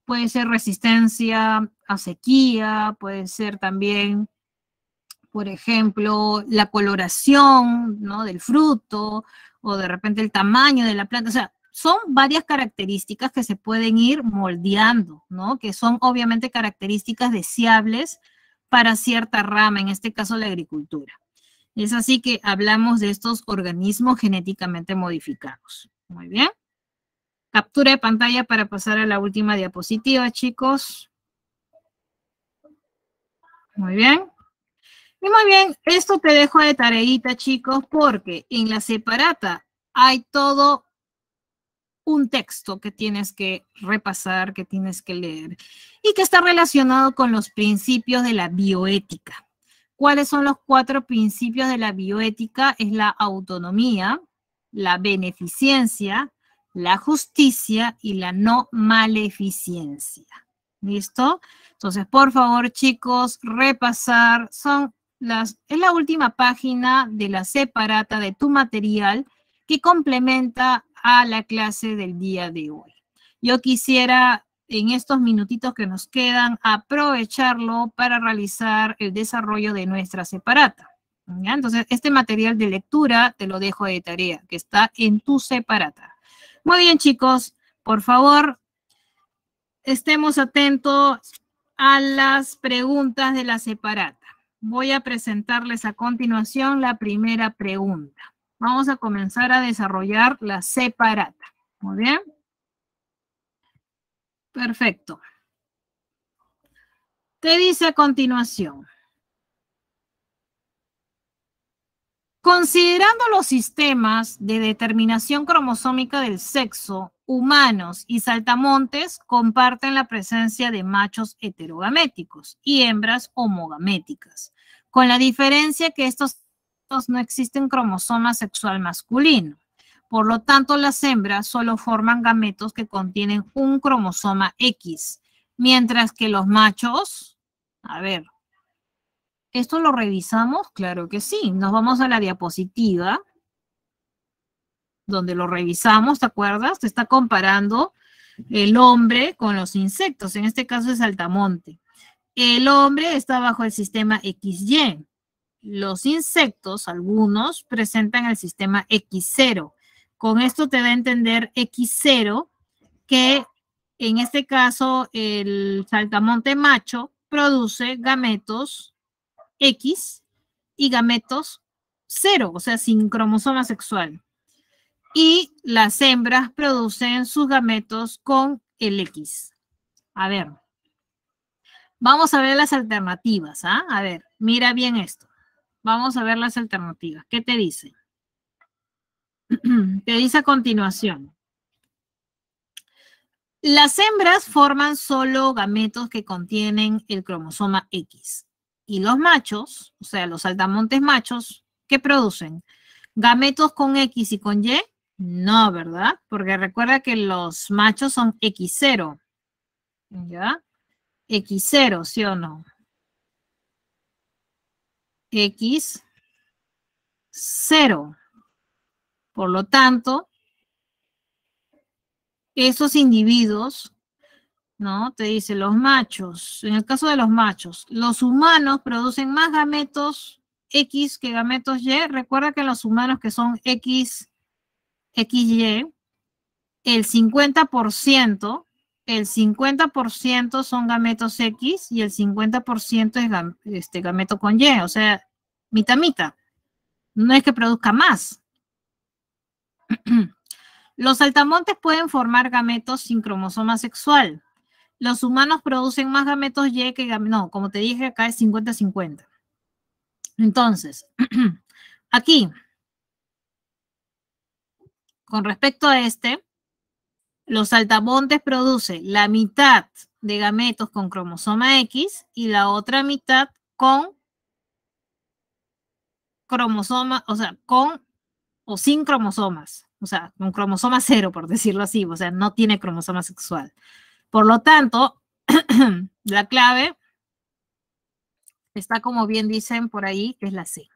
puede ser resistencia a sequía, puede ser también, por ejemplo, la coloración, ¿no?, del fruto o de repente el tamaño de la planta. O sea, son varias características que se pueden ir moldeando, ¿no?, que son obviamente características deseables para cierta rama, en este caso la agricultura. Es así que hablamos de estos organismos genéticamente modificados. Muy bien. Captura de pantalla para pasar a la última diapositiva, chicos. Muy bien. Y muy bien, esto te dejo de tareita, chicos, porque en la separata hay todo un texto que tienes que repasar, que tienes que leer, y que está relacionado con los principios de la bioética. ¿Cuáles son los 4 principios de la bioética? Es la autonomía, la beneficencia, la justicia y la no maleficencia. ¿Listo? Entonces, por favor, chicos, repasar. Es la última página de la separata de tu material que complementa a la clase del día de hoy. Yo quisiera, en estos minutitos que nos quedan, aprovecharlo para realizar el desarrollo de nuestra separata. ¿Ya? Entonces, este material de lectura te lo dejo de tarea, que está en tu separata. Muy bien, chicos, por favor, estemos atentos a las preguntas de la separata. Voy a presentarles a continuación la primera pregunta. Vamos a comenzar a desarrollar la separata. Muy bien. Perfecto. Te dice a continuación. Considerando los sistemas de determinación cromosómica del sexo, humanos y saltamontes comparten la presencia de machos heterogaméticos y hembras homogaméticas, con la diferencia que estos no existen cromosoma sexual masculino. Por lo tanto, las hembras solo forman gametos que contienen un cromosoma X, mientras que los machos, a ver, ¿esto lo revisamos? Claro que sí. Nos vamos a la diapositiva, donde lo revisamos, ¿te acuerdas? Te está comparando el hombre con los insectos, en este caso es saltamonte. El hombre está bajo el sistema XY. Los insectos, algunos, presentan el sistema X0. Con esto te da a entender X0 que en este caso el saltamonte macho produce gametos X y gametos 0, o sea, sin cromosoma sexual. Y las hembras producen sus gametos con el X. A ver, vamos a ver las alternativas, ¿ah? A ver, mira bien esto. Vamos a ver las alternativas. ¿Qué te dice? Te dice a continuación. Las hembras forman solo gametos que contienen el cromosoma X. Y los machos, o sea, los saltamontes machos, ¿qué producen? ¿Gametos con X y con Y? No, ¿verdad? Porque recuerda que los machos son X0. ¿Ya? X0, ¿sí o no? X0. Por lo tanto, esos individuos, ¿no? Te dice los machos, en el caso de los machos, los humanos producen más gametos X que gametos Y. Recuerda que los humanos que son XY, el 50% son gametos X y el 50% es gameto con Y, o sea, mitad. No es que produzca más. Los saltamontes pueden formar gametos sin cromosoma sexual. Los humanos producen más gametos Y que gametos, no, como te dije, acá es 50-50. Entonces, aquí, con respecto a los saltamontes producen la mitad de gametos con cromosoma X y la otra mitad con cromosoma, o sea, con o sin cromosomas, o sea, con cromosoma 0, por decirlo así, o sea, no tiene cromosoma sexual. Por lo tanto, la clave está, como bien dicen por ahí, que es la C.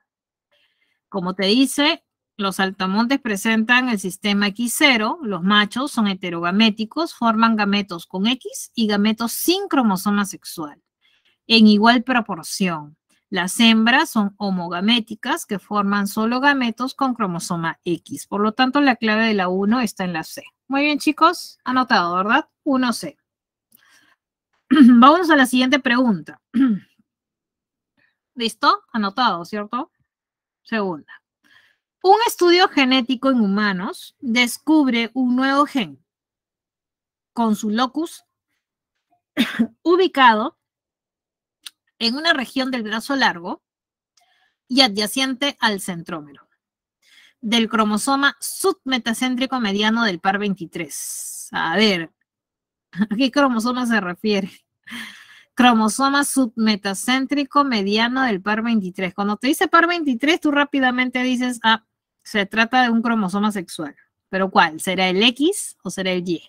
Como te dice, los saltamontes presentan el sistema X0, los machos son heterogaméticos, forman gametos con X y gametos sin cromosoma sexual, en igual proporción. Las hembras son homogaméticas, que forman solo gametos con cromosoma X. Por lo tanto, la clave de la 1 está en la C. Muy bien, chicos, anotado, ¿verdad? 1C. Vamos a la siguiente pregunta. ¿Listo? Anotado, ¿cierto? Segunda. Un estudio genético en humanos descubre un nuevo gen con su locus ubicado en una región del brazo largo y adyacente al centrómero del cromosoma submetacéntrico mediano del par 23. A ver, ¿a qué cromosoma se refiere? Cromosoma submetacéntrico mediano del par 23. Cuando te dice par 23, tú rápidamente dices, ah, se trata de un cromosoma sexual. ¿Pero cuál? ¿Será el X o será el Y?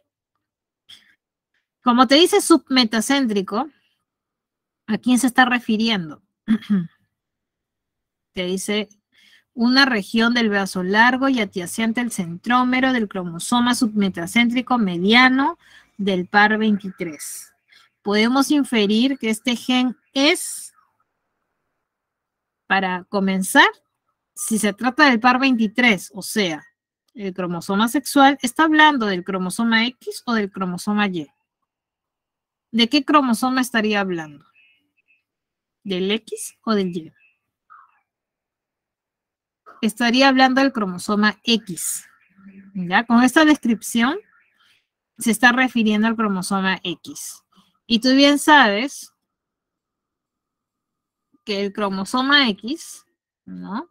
Como te dice submetacéntrico, ¿a quién se está refiriendo? Te dice una región del brazo largo y adyacente al centrómero del cromosoma submetacéntrico mediano del par 23. Podemos inferir que este gen es, para comenzar, si se trata del par 23, o sea, el cromosoma sexual, ¿está hablando del cromosoma X o del cromosoma Y? ¿De qué cromosoma estaría hablando? ¿Del X o del Y? Estaría hablando del cromosoma X. ¿Ya? Con esta descripción se está refiriendo al cromosoma X. Y tú bien sabes que el cromosoma X, ¿no?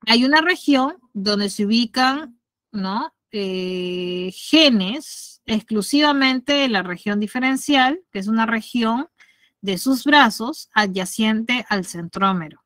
Hay una región donde se ubican, ¿no? Genes exclusivamente en la región diferencial, que es una región de sus brazos adyacente al centrómero.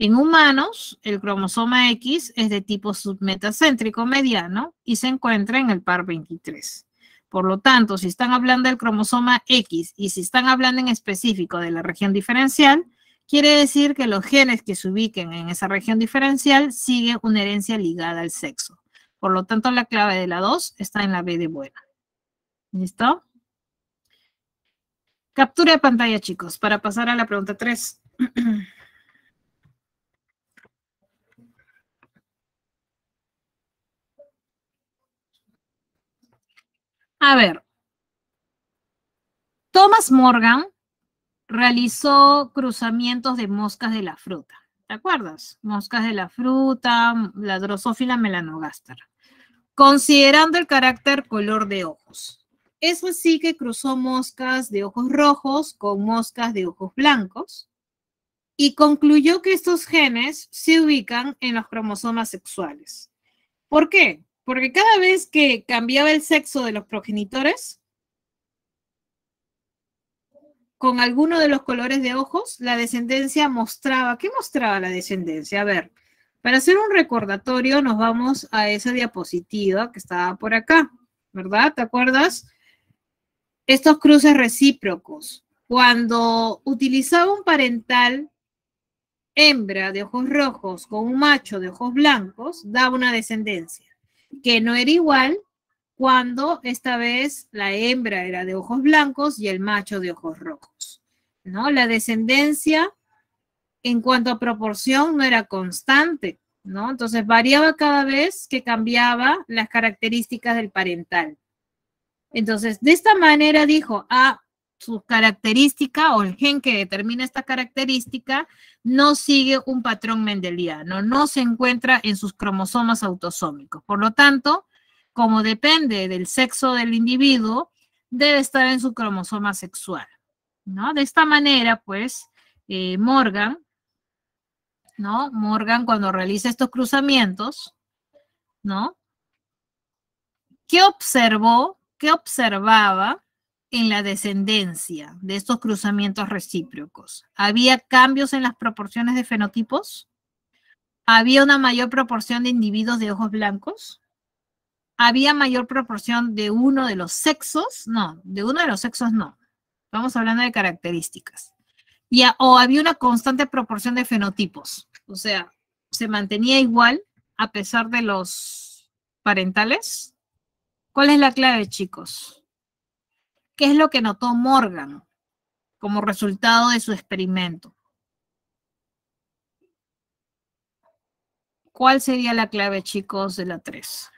En humanos, el cromosoma X es de tipo submetacéntrico mediano y se encuentra en el par 23. Por lo tanto, si están hablando del cromosoma X y si están hablando en específico de la región diferencial, quiere decir que los genes que se ubiquen en esa región diferencial siguen una herencia ligada al sexo. Por lo tanto, la clave de la 2 está en la B de buena. ¿Listo? Captura de pantalla, chicos, para pasar a la pregunta 3. A ver, Thomas Morgan realizó cruzamientos de moscas de la fruta. ¿Te acuerdas? Moscas de la fruta, la Drosophila melanogaster. Considerando el carácter color de ojos. Es así que cruzó moscas de ojos rojos con moscas de ojos blancos y concluyó que estos genes se ubican en los cromosomas sexuales. ¿Por qué? Porque cada vez que cambiaba el sexo de los progenitores, con alguno de los colores de ojos, la descendencia mostraba. ¿Qué mostraba la descendencia? A ver, para hacer un recordatorio nos vamos a esa diapositiva que estaba por acá, ¿verdad? ¿Te acuerdas? Estos cruces recíprocos. Cuando utilizaba un parental hembra de ojos rojos con un macho de ojos blancos, daba una descendencia, que no era igual cuando esta vez la hembra era de ojos blancos y el macho de ojos rojos, ¿no? La descendencia en cuanto a proporción no era constante, ¿no? Entonces variaba cada vez que cambiaba las características del parental. Entonces, de esta manera dijo, su característica o el gen que determina esta característica no sigue un patrón mendeliano, no se encuentra en sus cromosomas autosómicos. Por lo tanto, como depende del sexo del individuo, debe estar en su cromosoma sexual, ¿no? De esta manera, pues, Morgan, ¿no? Morgan, cuando realiza estos cruzamientos, ¿no? ¿Qué observó? ¿Qué observaba en la descendencia de estos cruzamientos recíprocos? ¿Había cambios en las proporciones de fenotipos? ¿Había una mayor proporción de individuos de ojos blancos? ¿Había mayor proporción de uno de los sexos? No, de uno de los sexos no. Estamos hablando de características. O había una constante proporción de fenotipos. O sea, se mantenía igual a pesar de los parentales. ¿Cuál es la clave, chicos? ¿Qué es lo que notó Morgan como resultado de su experimento? ¿Cuál sería la clave, chicos, de la 3?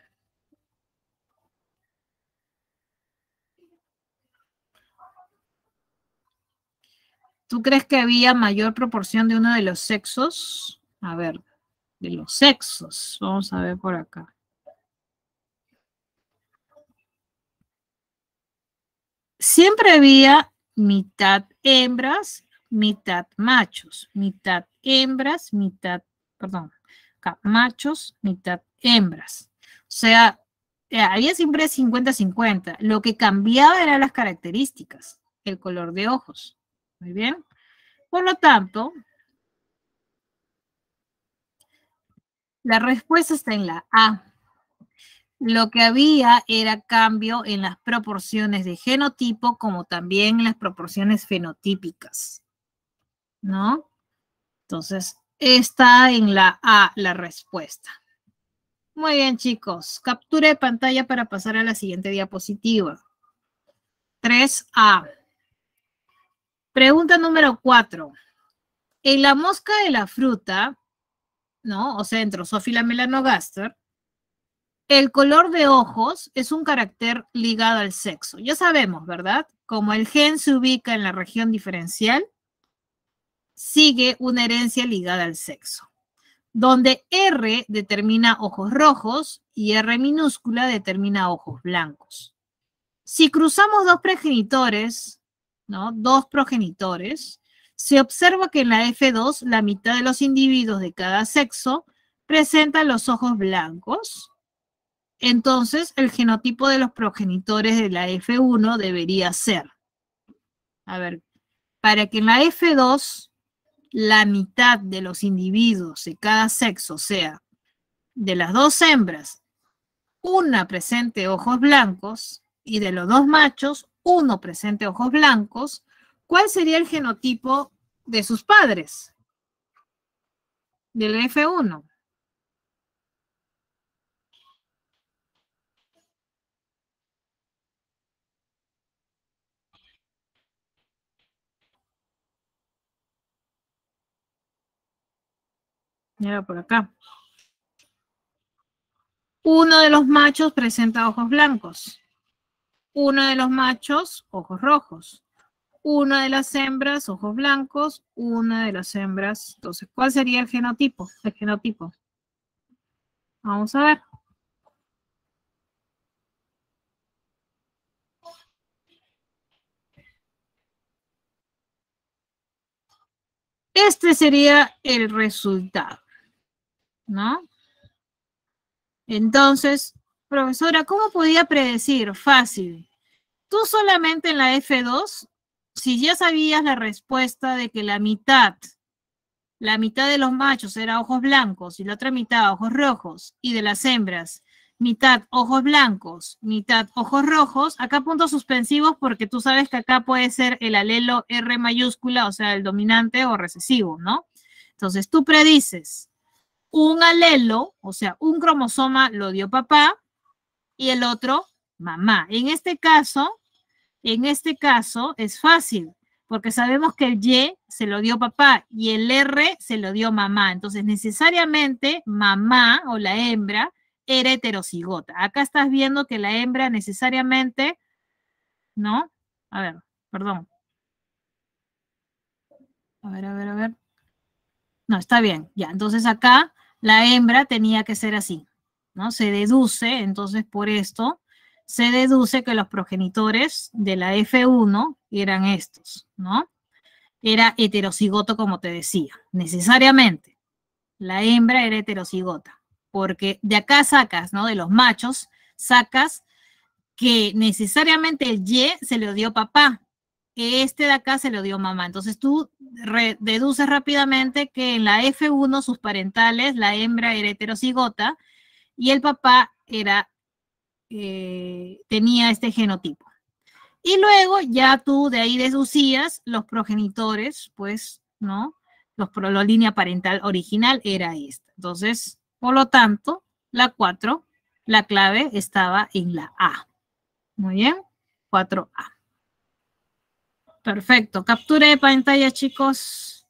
¿Tú crees que había mayor proporción de uno de los sexos? A ver, de los sexos. Vamos a ver por acá. Siempre había mitad hembras, mitad machos. Mitad hembras, machos, mitad hembras. O sea, había siempre 50-50. Lo que cambiaba eran las características, el color de ojos. Muy bien. Por lo tanto, la respuesta está en la A. Lo que había era cambio en las proporciones de genotipo como también en las proporciones fenotípicas, ¿no? Entonces, está en la A la respuesta. Muy bien, chicos. Captura de pantalla para pasar a la siguiente diapositiva. 3A. Pregunta número 4. En la mosca de la fruta, ¿no? O sea, en Drosophila melanogaster, el color de ojos es un carácter ligado al sexo. Ya sabemos, ¿verdad? Como el gen se ubica en la región diferencial, sigue una herencia ligada al sexo, donde R determina ojos rojos y R minúscula determina ojos blancos. Si cruzamos dos progenitores, ¿no? Dos progenitores, se observa que en la F2 la mitad de los individuos de cada sexo presentan los ojos blancos. Entonces, el genotipo de los progenitores de la F1 debería ser, a ver, para que en la F2 la mitad de los individuos de cada sexo, o sea, de las dos hembras, una presente ojos blancos y de los dos machos, uno presente ojos blancos, ¿cuál sería el genotipo de sus padres? Del F1. Mira por acá. Uno de los machos presenta ojos blancos. Uno de los machos, ojos rojos. Una de las hembras, ojos blancos. Una de las hembras. Entonces, ¿cuál sería el genotipo? El genotipo. Vamos a ver. Este sería el resultado, ¿no? Entonces, profesora, ¿cómo podía predecir? Fácil. Tú solamente en la F2, si ya sabías la respuesta de que la mitad de los machos era ojos blancos y la otra mitad ojos rojos, y de las hembras, mitad ojos blancos, mitad ojos rojos, acá puntos suspensivos porque tú sabes que acá puede ser el alelo R mayúscula, o sea, el dominante o recesivo, ¿no? Entonces tú predices un alelo, o sea, un cromosoma lo dio papá y el otro mamá. En este caso es fácil, porque sabemos que el Y se lo dio papá y el R se lo dio mamá. Entonces, necesariamente mamá o la hembra era heterocigota. Acá estás viendo que la hembra necesariamente, ¿no? A ver, perdón. A ver. No, está bien, ya. Entonces acá la hembra tenía que ser así, ¿no? Se deduce, entonces por esto, se deduce que los progenitores de la F1 eran estos, ¿no? Era heterocigoto, como te decía, necesariamente. La hembra era heterocigota, porque de acá sacas, ¿no? De los machos, sacas que necesariamente el Y se lo dio papá, este de acá se lo dio mamá. Entonces tú deduces rápidamente que en la F1 sus parentales, la hembra era heterocigota y el papá era, tenía este genotipo. Y luego ya tú de ahí deducías los progenitores, pues, ¿no? La línea parental original era esta. Entonces, por lo tanto, la 4, la clave estaba en la A. Muy bien, 4A. Perfecto. Captura de pantalla, chicos.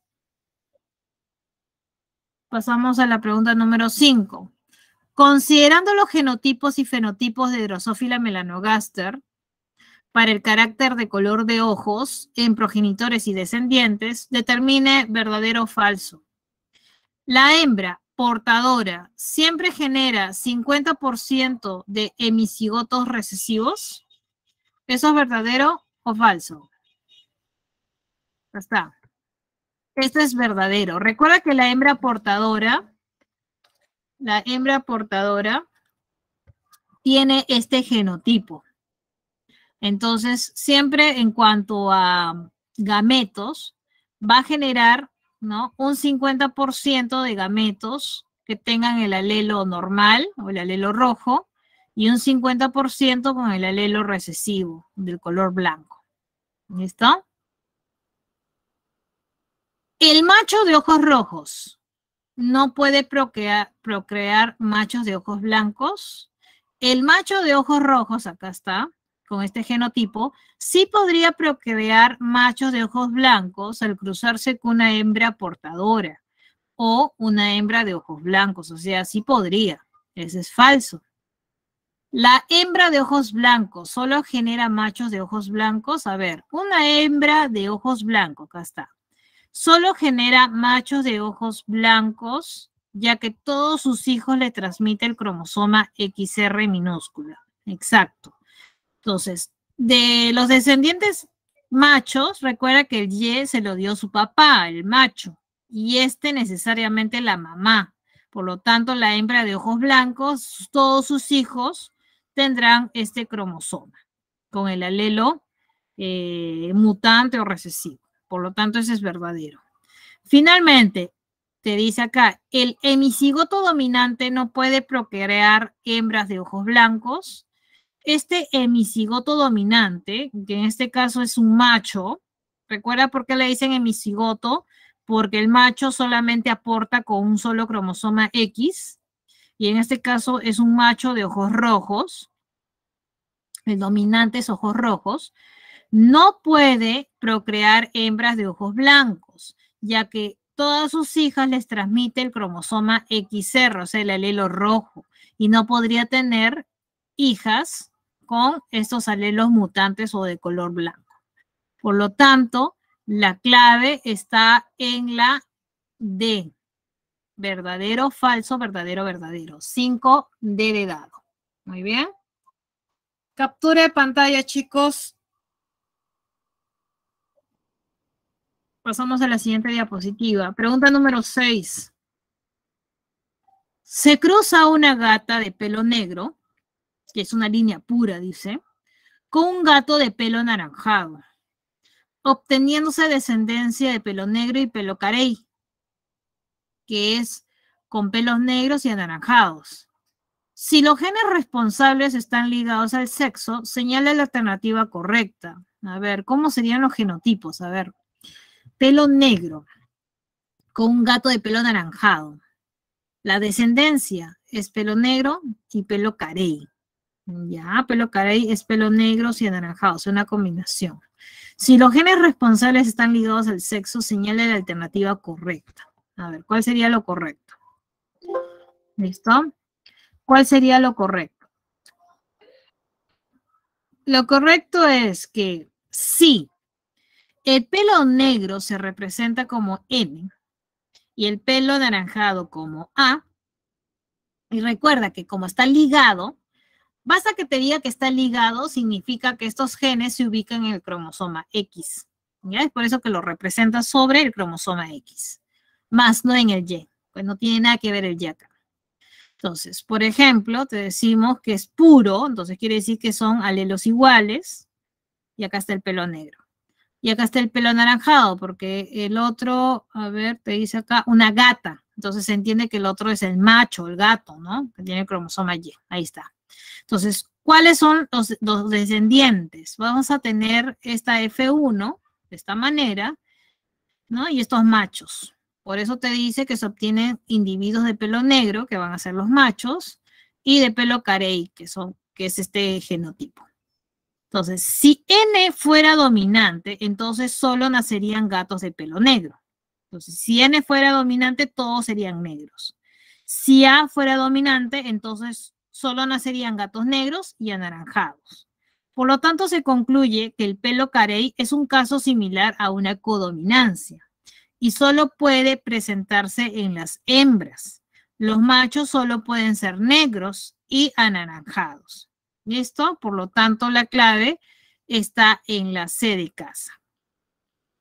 Pasamos a la pregunta número 5. Considerando los genotipos y fenotipos de Drosophila melanogaster para el carácter de color de ojos en progenitores y descendientes, determine verdadero o falso. La hembra portadora siempre genera 50% de hemicigotos recesivos. ¿Eso es verdadero o falso? Ya está. Esto es verdadero. Recuerda que la hembra portadora tiene este genotipo. Entonces, siempre en cuanto a gametos, va a generar, ¿no? Un 50% de gametos que tengan el alelo normal o el alelo rojo y un 50% con el alelo recesivo del color blanco. ¿Listo? El macho de ojos rojos no puede procrear machos de ojos blancos. El macho de ojos rojos, acá está, con este genotipo, sí podría procrear machos de ojos blancos al cruzarse con una hembra portadora o una hembra de ojos blancos, o sea, sí podría. Ese es falso. La hembra de ojos blancos solo genera machos de ojos blancos. A ver, una hembra de ojos blancos, acá está. Solo genera machos de ojos blancos, ya que todos sus hijos le transmiten el cromosoma XR minúscula. Exacto. Entonces, de los descendientes machos, recuerda que el Y se lo dio su papá, el macho, y este necesariamente la mamá. Por lo tanto, la hembra de ojos blancos, todos sus hijos tendrán este cromosoma con el alelo mutante o recesivo. Por lo tanto, ese es verdadero. Finalmente, te dice acá, el hemicigoto dominante no puede procrear hembras de ojos blancos. Este hemicigoto dominante, que en este caso es un macho, ¿recuerda por qué le dicen hemicigoto? Porque el macho solamente aporta con un solo cromosoma X, y en este caso es un macho de ojos rojos, el dominante es ojos rojos, no puede procrear hembras de ojos blancos, ya que todas sus hijas les transmite el cromosoma XR, o sea, el alelo rojo, y no podría tener hijas con estos alelos mutantes o de color blanco. Por lo tanto, la clave está en la D. Verdadero, falso, verdadero, verdadero. 5D de dado. Muy bien. Captura de pantalla, chicos. Pasamos a la siguiente diapositiva. Pregunta número 6. Se cruza una gata de pelo negro, que es una línea pura, dice, con un gato de pelo anaranjado, obteniéndose descendencia de pelo negro y pelo carey, que es con pelos negros y anaranjados. Si los genes responsables están ligados al sexo, señala la alternativa correcta. A ver, ¿cómo serían los genotipos? A ver, pelo negro con un gato de pelo anaranjado. La descendencia es pelo negro y pelo carey. Ya, pelo carey es pelo negro y anaranjado, es una combinación. Si los genes responsables están ligados al sexo, señala la alternativa correcta. A ver, ¿cuál sería lo correcto? ¿Listo? ¿Cuál sería lo correcto? Lo correcto es que sí, el pelo negro se representa como N y el pelo anaranjado como A. Y recuerda que como está ligado, basta que te diga que está ligado, significa que estos genes se ubican en el cromosoma X. ¿Ya? Es por eso que lo representa sobre el cromosoma X, más no en el Y, pues no tiene nada que ver el Y acá. Entonces, por ejemplo, te decimos que es puro, entonces quiere decir que son alelos iguales, y acá está el pelo negro. Y acá está el pelo anaranjado, porque el otro, a ver, te dice acá, una gata. Entonces se entiende que el otro es el macho, el gato, ¿no? Que tiene el cromosoma Y. Ahí está. Entonces, ¿cuáles son los descendientes? Vamos a tener esta F1 de esta manera, ¿no? Y estos machos. Por eso te dice que se obtienen individuos de pelo negro, que van a ser los machos, y de pelo carey, que es este genotipo. Entonces, si N fuera dominante, entonces solo nacerían gatos de pelo negro. Entonces, si N fuera dominante, todos serían negros. Si A fuera dominante, entonces solo nacerían gatos negros y anaranjados. Por lo tanto, se concluye que el pelo carey es un caso similar a una codominancia y solo puede presentarse en las hembras. Los machos solo pueden ser negros y anaranjados. ¿Listo? Por lo tanto, la clave está en la C de casa.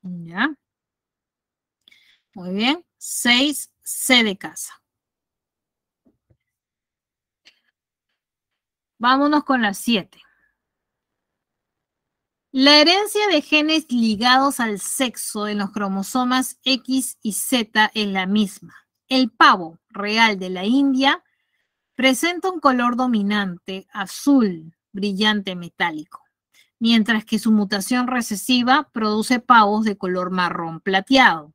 ¿Ya? Muy bien. 6, C de casa. Vámonos con la 7. La herencia de genes ligados al sexo en los cromosomas X y Z es la misma. El pavo real de la India presenta un color dominante azul, brillante metálico, mientras que su mutación recesiva produce pavos de color marrón plateado.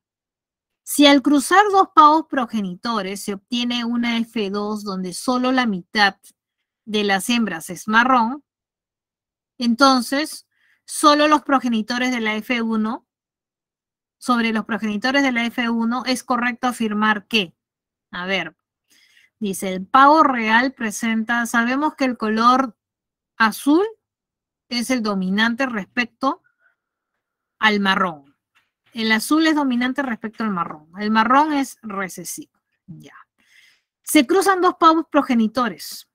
Si al cruzar dos pavos progenitores se obtiene una F2 donde solo la mitad de las hembras es marrón, entonces solo los progenitores de la F1, sobre los progenitores de la F1 es correcto afirmar que, a ver, dice, el pavo real presenta, sabemos que el color azul es el dominante respecto al marrón. El azul es dominante respecto al marrón. El marrón es recesivo. Ya. Se cruzan dos pavos progenitores.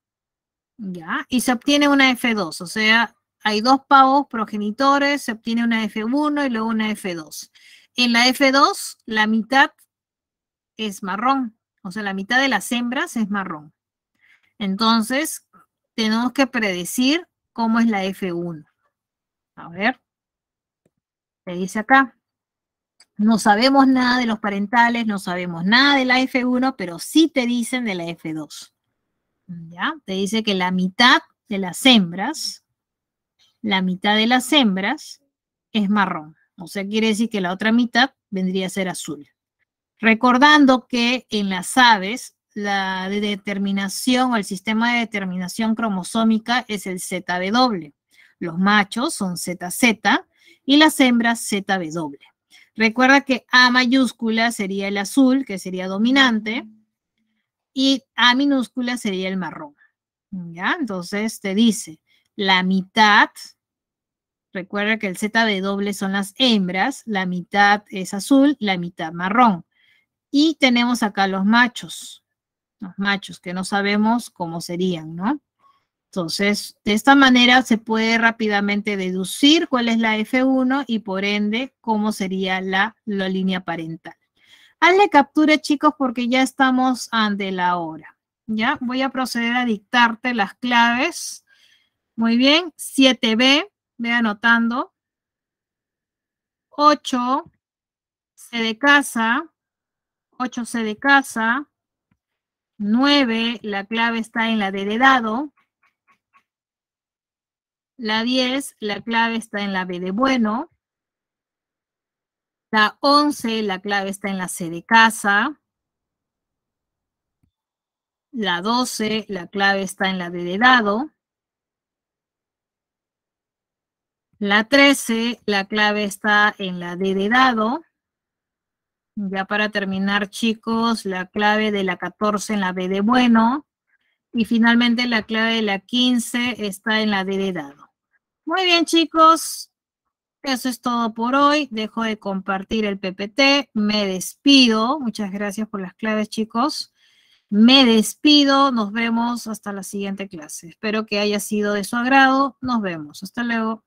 Ya. Y se obtiene una F2. O sea, hay dos pavos progenitores, se obtiene una F1 y luego una F2. En la F2, la mitad es marrón. O sea, la mitad de las hembras es marrón. Entonces, tenemos que predecir cómo es la F1. A ver. Te dice acá. No sabemos nada de los parentales, no sabemos nada de la F1, pero sí te dicen de la F2. ¿Ya? Te dice que la mitad de las hembras es marrón. O sea, quiere decir que la otra mitad vendría a ser azul. Recordando que en las aves, la de determinación o el sistema de determinación cromosómica es el ZW. Los machos son ZZ y las hembras ZW. Recuerda que A mayúscula sería el azul, que sería dominante, y A minúscula sería el marrón. ¿Ya? Entonces te dice, la mitad, recuerda que el ZW son las hembras, la mitad es azul, la mitad marrón. Y tenemos acá los machos que no sabemos cómo serían, ¿no? Entonces, de esta manera se puede rápidamente deducir cuál es la F1 y por ende cómo sería la línea parental. Hazle captura, chicos, porque ya estamos ante la hora. ¿Ya? Voy a proceder a dictarte las claves. Muy bien, 7B, ve anotando. 8, C de casa. 8C de casa. 9, la clave está en la D de dado. La 10, la clave está en la B de bueno. La 11, la clave está en la C de casa. La 12, la clave está en la D de dado. La 13, la clave está en la D de dado. Ya para terminar, chicos, la clave de la 14 en la B de bueno. Y finalmente la clave de la 15 está en la D de dado. Muy bien, chicos. Eso es todo por hoy. Dejo de compartir el PPT. Me despido. Muchas gracias por las claves, chicos. Me despido. Nos vemos hasta la siguiente clase. Espero que haya sido de su agrado. Nos vemos. Hasta luego.